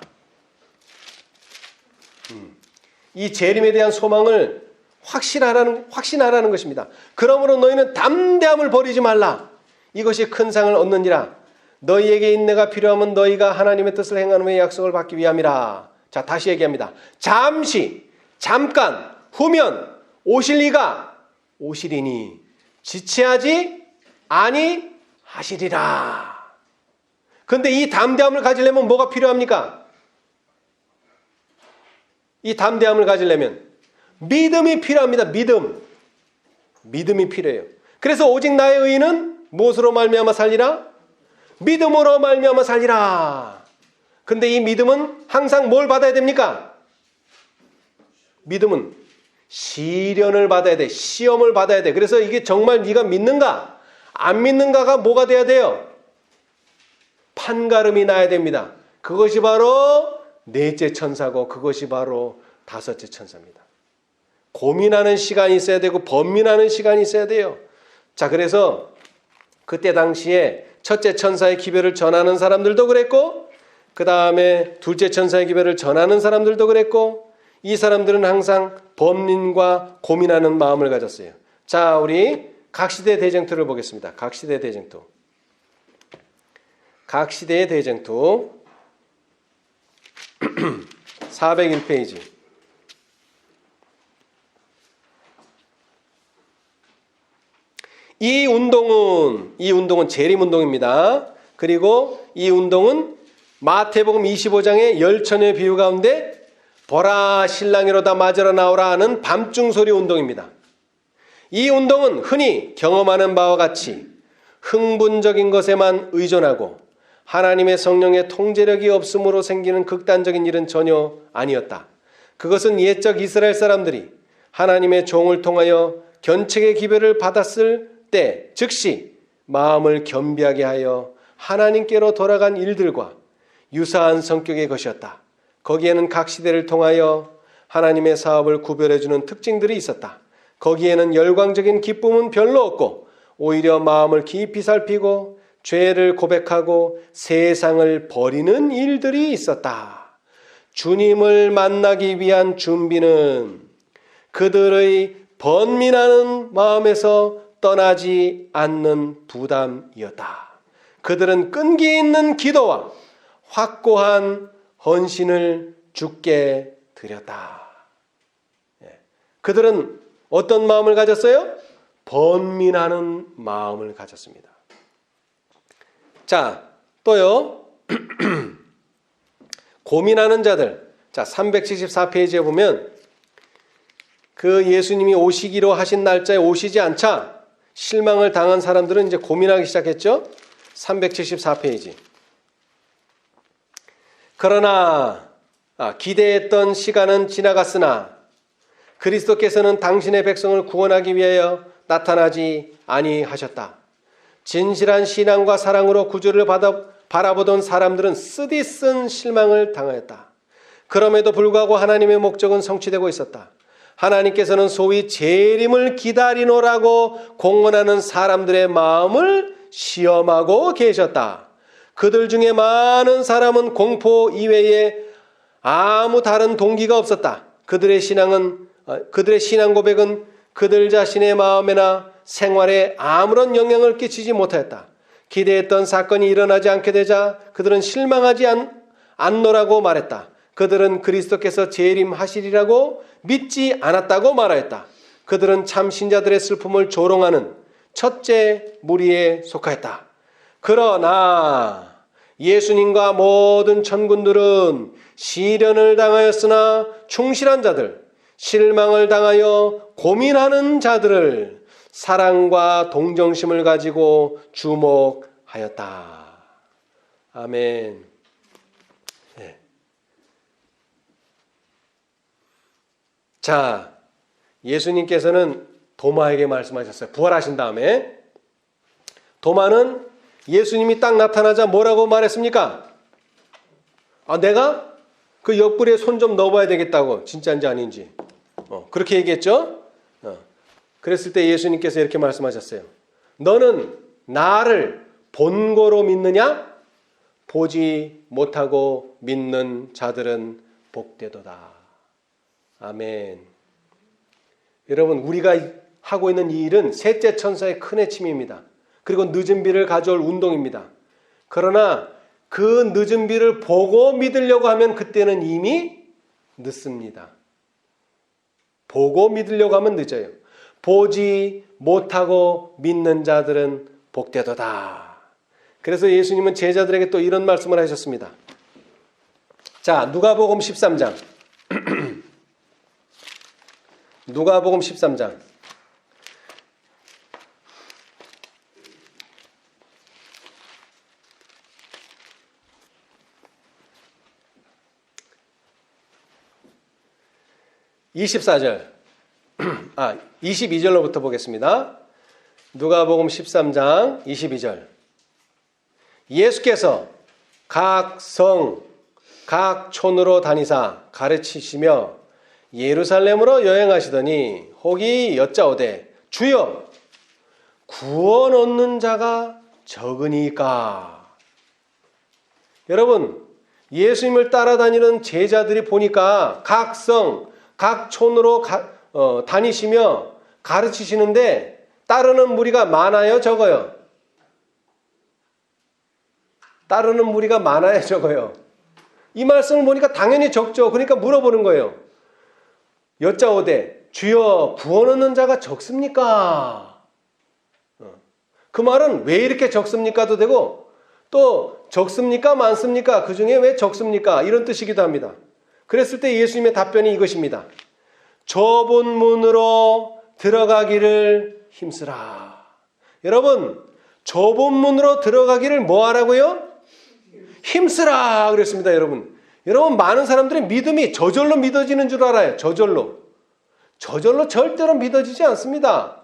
이 재림에 대한 소망을 확신하라는 것입니다. 그러므로 너희는 담대함을 버리지 말라. 이것이 큰 상을 얻느니라. 너희에게 인내가 필요하면 너희가 하나님의 뜻을 행하는 후에 약속을 받기 위함이라. 자, 다시 얘기합니다. 잠시, 잠깐, 후면 오실 이가 오시리니 지체하지 아니하시리라. 그런데 이 담대함을 가지려면 뭐가 필요합니까? 이 담대함을 가지려면 믿음이 필요합니다. 믿음. 믿음이 필요해요. 그래서 오직 나의 의인은 무엇으로 말미암아 살리라? 믿음으로 말미암아 살리라. 그런데 이 믿음은 항상 뭘 받아야 됩니까? 믿음은 시련을 받아야 돼. 시험을 받아야 돼. 그래서 이게 정말 네가 믿는가? 안 믿는가가 뭐가 돼야 돼요? 판가름이 나야 됩니다. 그것이 바로 넷째 천사고 그것이 바로 다섯째 천사입니다. 고민하는 시간이 있어야 되고 번민하는 시간이 있어야 돼요. 자, 그래서 그때 당시에 첫째 천사의 기별을 전하는 사람들도 그랬고 그 다음에 둘째 천사의 기별을 전하는 사람들도 그랬고 이 사람들은 항상 번민과 고민하는 마음을 가졌어요. 자, 우리 각시대 대쟁투를 보겠습니다. 각시대 대쟁투. 각시대의 대쟁투 401페이지. 이 운동은 재림운동입니다. 그리고 이 운동은 마태복음 25장의 열처녀의 비유 가운데 보라 신랑이로다 맞으러 나오라 하는 밤중 소리 운동입니다. 이 운동은 흔히 경험하는 바와 같이 흥분적인 것에만 의존하고 하나님의 성령의 통제력이 없음으로 생기는 극단적인 일은 전혀 아니었다. 그것은 옛적 이스라엘 사람들이 하나님의 종을 통하여 견책의 기별을 받았을 때 즉시 마음을 겸비하게 하여 하나님께로 돌아간 일들과 유사한 성격의 것이었다. 거기에는 각 시대를 통하여 하나님의 사업을 구별해주는 특징들이 있었다. 거기에는 열광적인 기쁨은 별로 없고 오히려 마음을 깊이 살피고 죄를 고백하고 세상을 버리는 일들이 있었다. 주님을 만나기 위한 준비는 그들의 번민하는 마음에서 떠나지 않는 부담이었다. 그들은 끈기 있는 기도와 확고한 헌신을 주께 드렸다. 그들은 어떤 마음을 가졌어요? 번민하는 마음을 가졌습니다. 자, 또요. 고민하는 자들. 자, 374페이지에 보면 그 예수님이 오시기로 하신 날짜에 오시지 않자 실망을 당한 사람들은 이제 고민하기 시작했죠. 374페이지. 그러나 기대했던 시간은 지나갔으나 그리스도께서는 당신의 백성을 구원하기 위하여 나타나지 아니하셨다. 진실한 신앙과 사랑으로 구주를 바라보던 사람들은 쓰디쓴 실망을 당하였다. 그럼에도 불구하고 하나님의 목적은 성취되고 있었다. 하나님께서는 소위 재림을 기다리노라고 공언하는 사람들의 마음을 시험하고 계셨다. 그들 중에 많은 사람은 공포 이외에 아무 다른 동기가 없었다. 그들의 신앙 고백은 그들 자신의 마음이나 생활에 아무런 영향을 끼치지 못하였다. 기대했던 사건이 일어나지 않게 되자 그들은 실망하지 않노라고 말했다. 그들은 그리스도께서 재림하시리라고 믿지 않았다고 말하였다. 그들은 참 신자들의 슬픔을 조롱하는 첫째 무리에 속하였다. 그러나 예수님과 모든 천군들은 시련을 당하였으나 충실한 자들, 실망을 당하여 고민하는 자들을 사랑과 동정심을 가지고 주목하였다. 아멘. 네. 자, 예수님께서는 도마에게 말씀하셨어요. 부활하신 다음에 도마는 예수님이 딱 나타나자 뭐라고 말했습니까? 내가 그 옆구리에 손 좀 넣어봐야 되겠다고. 진짜인지 아닌지. 그렇게 얘기했죠? 그랬을 때 예수님께서 이렇게 말씀하셨어요. 너는 나를 본고로 믿느냐? 보지 못하고 믿는 자들은 복되도다. 아멘. 여러분, 우리가 하고 있는 이 일은 셋째 천사의 큰 해침입니다. 그리고 늦은 비를 가져올 운동입니다. 그러나 그 늦은 비를 보고 믿으려고 하면 그때는 이미 늦습니다. 보고 믿으려고 하면 늦어요. 보지 못하고 믿는 자들은 복되도다. 그래서 예수님은 제자들에게 또 이런 말씀을 하셨습니다. 자, 누가복음 13장. 누가복음 13장. 24절. 22절로부터 보겠습니다. 누가복음 13장 22절. 예수께서 각 성, 각 촌으로 다니사 가르치시며 예루살렘으로 여행하시더니 혹이 여짜오되 주여 구원 얻는 자가 적으니까. 여러분, 예수님을 따라다니는 제자들이 보니까 각 성, 각 촌으로 다니시며 가르치시는데 따르는 무리가 많아요, 적어요? 따르는 무리가 많아요, 적어요? 이 말씀을 보니까 당연히 적죠. 그러니까 물어보는 거예요. 여짜오되 주여 구원 얻는 자가 적습니까? 그 말은 왜 이렇게 적습니까도 되고 또 적습니까 많습니까? 그 중에 왜 적습니까? 이런 뜻이기도 합니다. 그랬을 때 예수님의 답변이 이것입니다. 좁은 문으로 들어가기를 힘쓰라. 여러분, 좁은 문으로 들어가기를 뭐 하라고요? 힘쓰라 그랬습니다. 여러분, 많은 사람들의 믿음이 저절로 믿어지는 줄 알아요. 저절로 절대로 믿어지지 않습니다.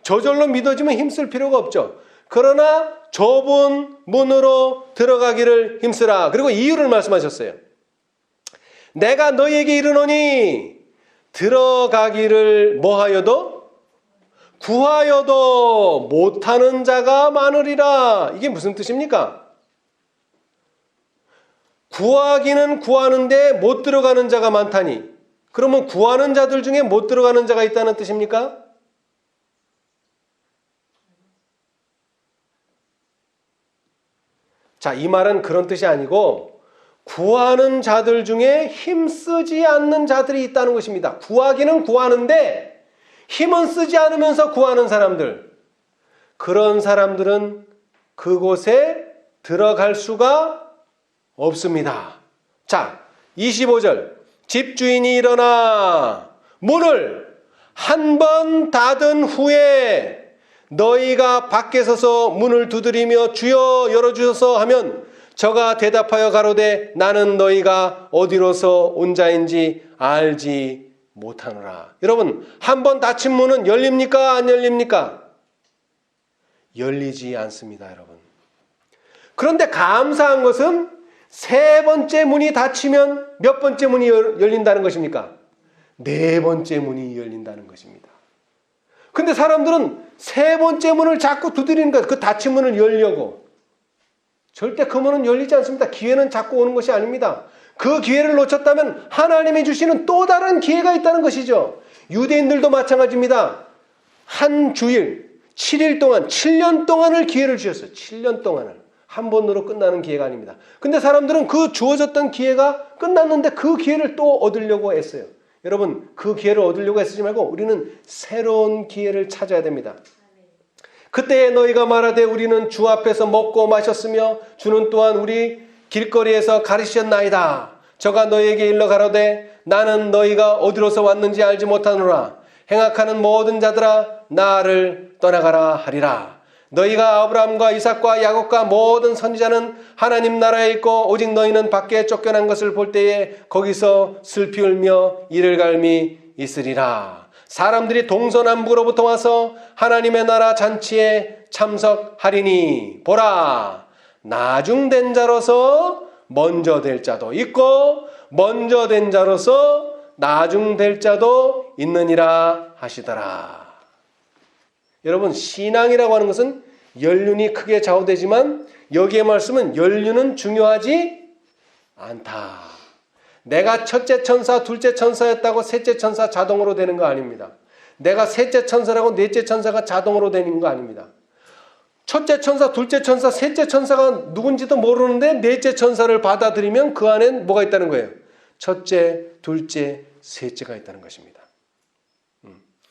저절로 믿어지면 힘쓸 필요가 없죠. 그러나 좁은 문으로 들어가기를 힘쓰라. 그리고 이유를 말씀하셨어요. 내가 너희에게 이르노니 들어가기를 뭐하여도 구하여도 못하는 자가 많으리라. 이게 무슨 뜻입니까? 구하기는 구하는데 못 들어가는 자가 많다니. 그러면 구하는 자들 중에 못 들어가는 자가 있다는 뜻입니까? 자, 이 말은 그런 뜻이 아니고 구하는 자들 중에 힘쓰지 않는 자들이 있다는 것입니다. 구하기는 구하는데 힘은 쓰지 않으면서 구하는 사람들. 그런 사람들은 그곳에 들어갈 수가 없습니다. 자, 25절. 집주인이 일어나 문을 한 번 닫은 후에 너희가 밖에 서서 문을 두드리며 주여 열어주소서 하면 저가 대답하여 가로되 나는 너희가 어디로서 온 자인지 알지 못하노라. 여러분, 한 번 닫힌 문은 열립니까? 안 열립니까? 열리지 않습니다, 여러분. 그런데 감사한 것은 세 번째 문이 닫히면 몇 번째 문이 열린다는 것입니까? 네 번째 문이 열린다는 것입니다. 근데 사람들은 세 번째 문을 자꾸 두드리는 거예요. 그 닫힌 문을 열려고. 절대 그 문은 열리지 않습니다. 기회는 자꾸 오는 것이 아닙니다. 그 기회를 놓쳤다면 하나님이 주시는 또 다른 기회가 있다는 것이죠. 유대인들도 마찬가지입니다. 한 주일, 7일 동안, 7년 동안을 기회를 주셨어요. 7년 동안을. 한 번으로 끝나는 기회가 아닙니다. 근데 사람들은 그 주어졌던 기회가 끝났는데 그 기회를 또 얻으려고 했어요. 여러분, 그 기회를 얻으려고 애쓰지 말고 우리는 새로운 기회를 찾아야 됩니다. 그때에 너희가 말하되 우리는 주 앞에서 먹고 마셨으며 주는 또한 우리 길거리에서 가르치셨나이다. 저가 너희에게 일러 가로되 나는 너희가 어디로서 왔는지 알지 못하노라. 행악하는 모든 자들아 나를 떠나가라 하리라. 너희가 아브라함과 이삭과 야곱과 모든 선지자는 하나님 나라에 있고 오직 너희는 밖에 쫓겨난 것을 볼 때에 거기서 슬피 울며 이를 갈미 있으리라. 사람들이 동서남북으로부터 와서 하나님의 나라 잔치에 참석하리니 보라 나중된 자로서 먼저 될 자도 있고 먼저 된 자로서 나중될 자도 있느니라 하시더라. 여러분, 신앙이라고 하는 것은 연륜이 크게 좌우되지만 여기의 말씀은 연륜은 중요하지 않다. 내가 첫째 천사, 둘째 천사였다고 셋째 천사 자동으로 되는 거 아닙니다. 내가 셋째 천사라고 넷째 천사가 자동으로 되는 거 아닙니다. 첫째 천사, 둘째 천사, 셋째 천사가 누군지도 모르는데 넷째 천사를 받아들이면 그 안엔 뭐가 있다는 거예요? 첫째, 둘째, 셋째가 있다는 것입니다.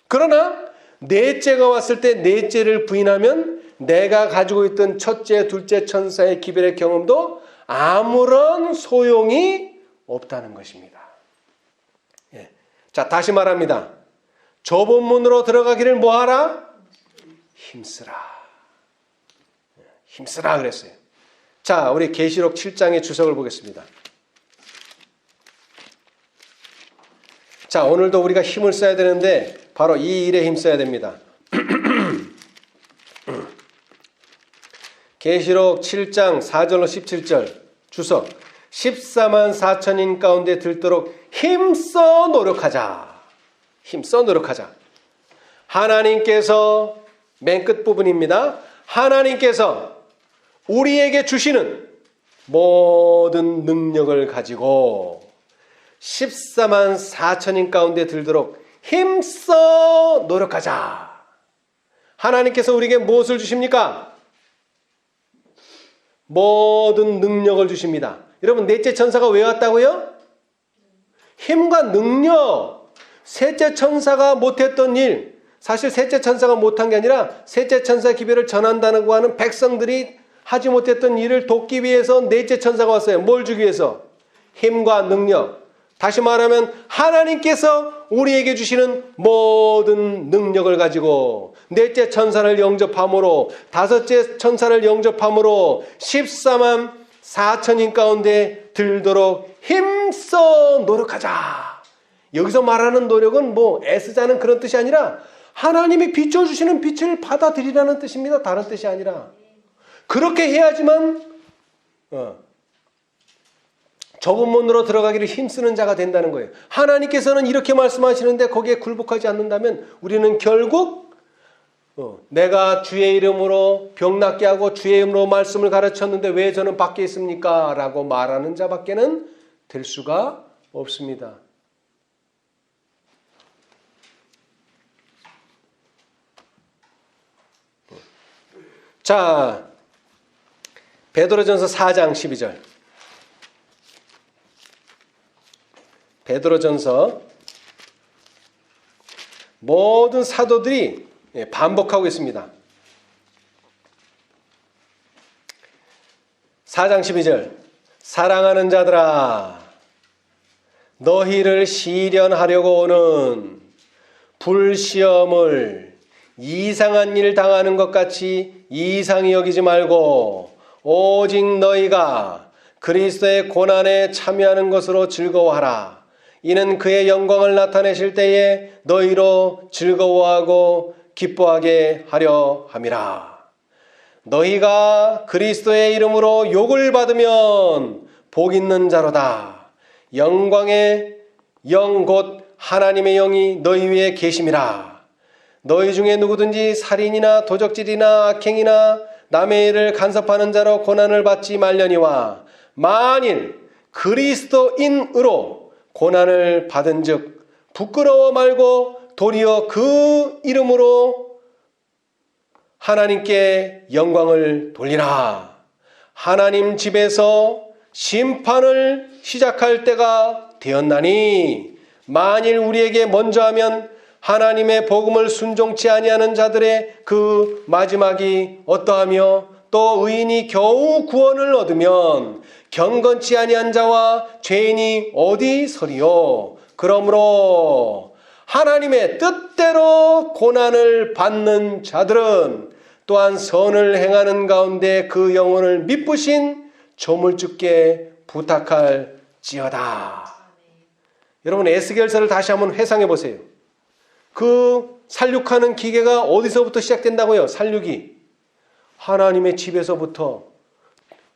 그러나 넷째가 왔을 때 넷째를 부인하면 내가 가지고 있던 첫째, 둘째 천사의 기별의 경험도 아무런 소용이 없다는 것입니다. 예. 자, 다시 말합니다. 좁은 문으로 들어가기를 뭐하라? 힘쓰라. 힘쓰라 그랬어요. 자, 우리 계시록 7장의 주석을 보겠습니다. 자, 오늘도 우리가 힘을 써야 되는데 바로 이 일에 힘 써야 됩니다. 계시록 7장 4절로 17절 주석 14만 4천인 가운데 들도록 힘써 노력하자. 힘써 노력하자. 하나님께서 맨 끝부분입니다. 하나님께서 우리에게 주시는 모든 능력을 가지고 14만 4천인 가운데 들도록 힘써 노력하자. 하나님께서 우리에게 무엇을 주십니까? 모든 능력을 주십니다. 여러분, 넷째 천사가 왜 왔다고요? 힘과 능력. 셋째 천사가 못했던 일, 사실 셋째 천사가 못한 게 아니라 셋째 천사 기별을 전한다고 하는 백성들이 하지 못했던 일을 돕기 위해서 넷째 천사가 왔어요. 뭘 주기 위해서? 힘과 능력. 다시 말하면 하나님께서 우리에게 주시는 모든 능력을 가지고 넷째 천사를 영접함으로, 다섯째 천사를 영접함으로 14만 4천인 가운데 들도록 힘써 노력하자. 여기서 말하는 노력은 뭐 애쓰자는 그런 뜻이 아니라 하나님이 비춰주시는 빛을 받아들이라는 뜻입니다. 다른 뜻이 아니라. 그렇게 해야지만 좁은 문으로 들어가기를 힘쓰는 자가 된다는 거예요. 하나님께서는 이렇게 말씀하시는데 거기에 굴복하지 않는다면 우리는 결국 내가 주의 이름으로 병 낫게 하고 주의 이름으로 말씀을 가르쳤는데 왜 저는 밖에 있습니까? 라고 말하는 자밖에는 될 수가 없습니다. 자, 베드로전서 4장 12절. 베드로전서 모든 사도들이 반복하고 있습니다. 4장 12절. 사랑하는 자들아, 너희를 시련하려고 오는 불시험을 이상한 일 당하는 것 같이 이상히 여기지 말고 오직 너희가 그리스도의 고난에 참여하는 것으로 즐거워하라. 이는 그의 영광을 나타내실 때에 너희로 즐거워하고 기뻐하게 하려 함이라. 너희가 그리스도의 이름으로 욕을 받으면 복 있는 자로다. 영광의 영 곧 하나님의 영이 너희 위에 계심이라. 너희 중에 누구든지 살인이나 도적질이나 악행이나 남의 일을 간섭하는 자로 고난을 받지 말려니와 만일 그리스도인으로 고난을 받은 즉 부끄러워 말고 도리어 그 이름으로 하나님께 영광을 돌리라. 하나님 집에서 심판을 시작할 때가 되었나니 만일 우리에게 먼저 하면 하나님의 복음을 순종치 아니하는 자들의 그 마지막이 어떠하며 또 의인이 겨우 구원을 얻으면 경건치 아니한 자와 죄인이 어디 서리요. 그러므로 하나님의 뜻대로 고난을 받는 자들은 또한 선을 행하는 가운데 그 영혼을 미쁘신 조물주께 부탁할지어다. 여러분, 에스겔서를 다시 한번 회상해 보세요. 그 살육하는 기계가 어디서부터 시작된다고요? 살육이 하나님의 집에서부터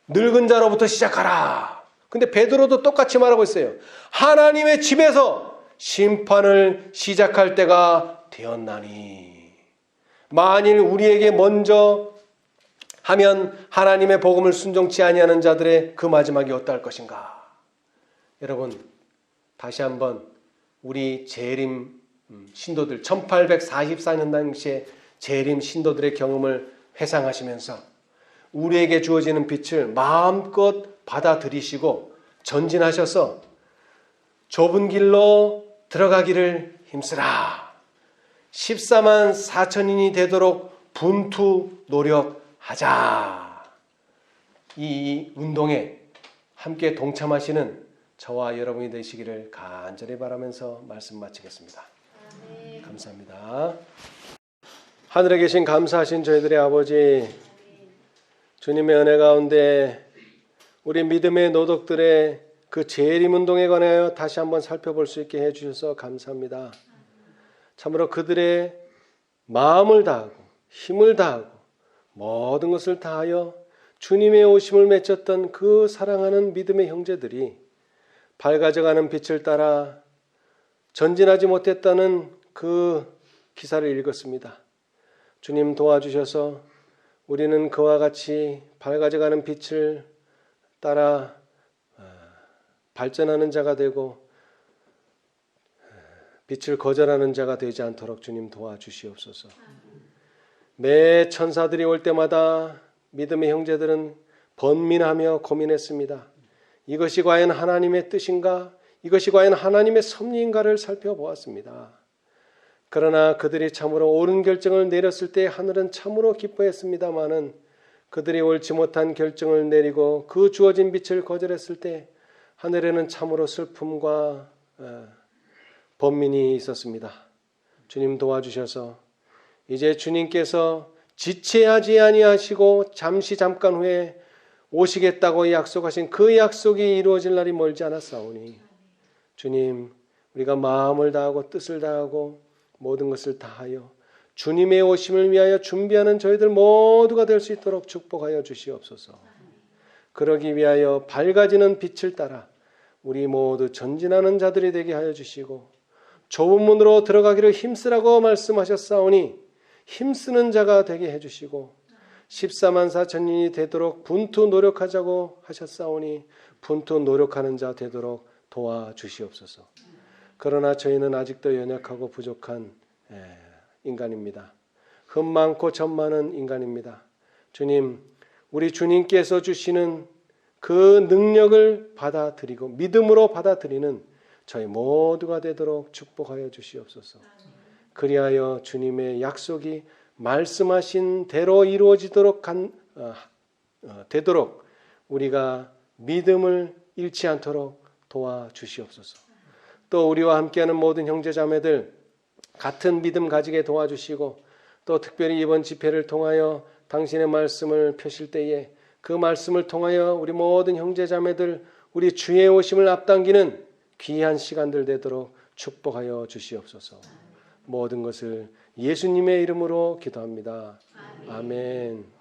늙은 자로부터 시작하라. 근데 베드로도 똑같이 말하고 있어요. 하나님의 집에서 심판을 시작할 때가 되었나니 만일 우리에게 먼저 하면 하나님의 복음을 순종치 아니하는 자들의 그 마지막이 어떠할 것인가. 여러분, 다시 한번 우리 재림 신도들 1844년 당시에 재림 신도들의 경험을 회상하시면서 우리에게 주어지는 빛을 마음껏 받아들이시고 전진하셔서 좁은 길로 들어가기를 힘쓰라. 14만 4천인이 되도록 분투 노력하자. 이 운동에 함께 동참하시는 저와 여러분이 되시기를 간절히 바라면서 말씀 마치겠습니다. 감사합니다. 하늘에 계신 감사하신 저희들의 아버지, 주님의 은혜 가운데 우리 믿음의 노덕들의 그 재림운동에 관하여 다시 한번 살펴볼 수 있게 해주셔서 감사합니다. 참으로 그들의 마음을 다하고 힘을 다하고 모든 것을 다하여 주님의 오심을 맺혔던 그 사랑하는 믿음의 형제들이 밝아져가는 빛을 따라 전진하지 못했다는 그 기사를 읽었습니다. 주님 도와주셔서 우리는 그와 같이 밝아져가는 빛을 따라 발전하는 자가 되고 빛을 거절하는 자가 되지 않도록 주님 도와주시옵소서. 매 천사들이 올 때마다 믿음의 형제들은 번민하며 고민했습니다. 이것이 과연 하나님의 뜻인가? 이것이 과연 하나님의 섭리인가를 살펴보았습니다. 그러나 그들이 참으로 옳은 결정을 내렸을 때 하늘은 참으로 기뻐했습니다마는 그들이 옳지 못한 결정을 내리고 그 주어진 빛을 거절했을 때 하늘에는 참으로 슬픔과 번민이 있었습니다. 주님 도와주셔서 이제 주님께서 지체하지 아니하시고 잠깐 후에 오시겠다고 약속하신 그 약속이 이루어질 날이 멀지 않았사오니 주님, 우리가 마음을 다하고 뜻을 다하고 모든 것을 다하여 주님의 오심을 위하여 준비하는 저희들 모두가 될 수 있도록 축복하여 주시옵소서. 그러기 위하여 밝아지는 빛을 따라 우리 모두 전진하는 자들이 되게 하여 주시고 좁은 문으로 들어가기를 힘쓰라고 말씀하셨사오니 힘쓰는 자가 되게 해주시고 14만 4천인이 되도록 분투 노력하자고 하셨사오니 분투 노력하는 자 되도록 도와주시옵소서. 그러나 저희는 아직도 연약하고 부족한 인간입니다. 흠 많고 점 많은 인간입니다. 주님, 우리 주님께서 주시는 그 능력을 받아들이고 믿음으로 받아들이는 저희 모두가 되도록 축복하여 주시옵소서. 그리하여 주님의 약속이 말씀하신 대로 이루어지도록 되도록 우리가 믿음을 잃지 않도록 도와주시옵소서. 또 우리와 함께하는 모든 형제자매들 같은 믿음 가지게 도와주시고 또 특별히 이번 집회를 통하여 당신의 말씀을 펴실 때에 그 말씀을 통하여 우리 모든 형제자매들 우리 주의 오심을 앞당기는 귀한 시간들 되도록 축복하여 주시옵소서. 모든 것을 예수님의 이름으로 기도합니다. 아멘.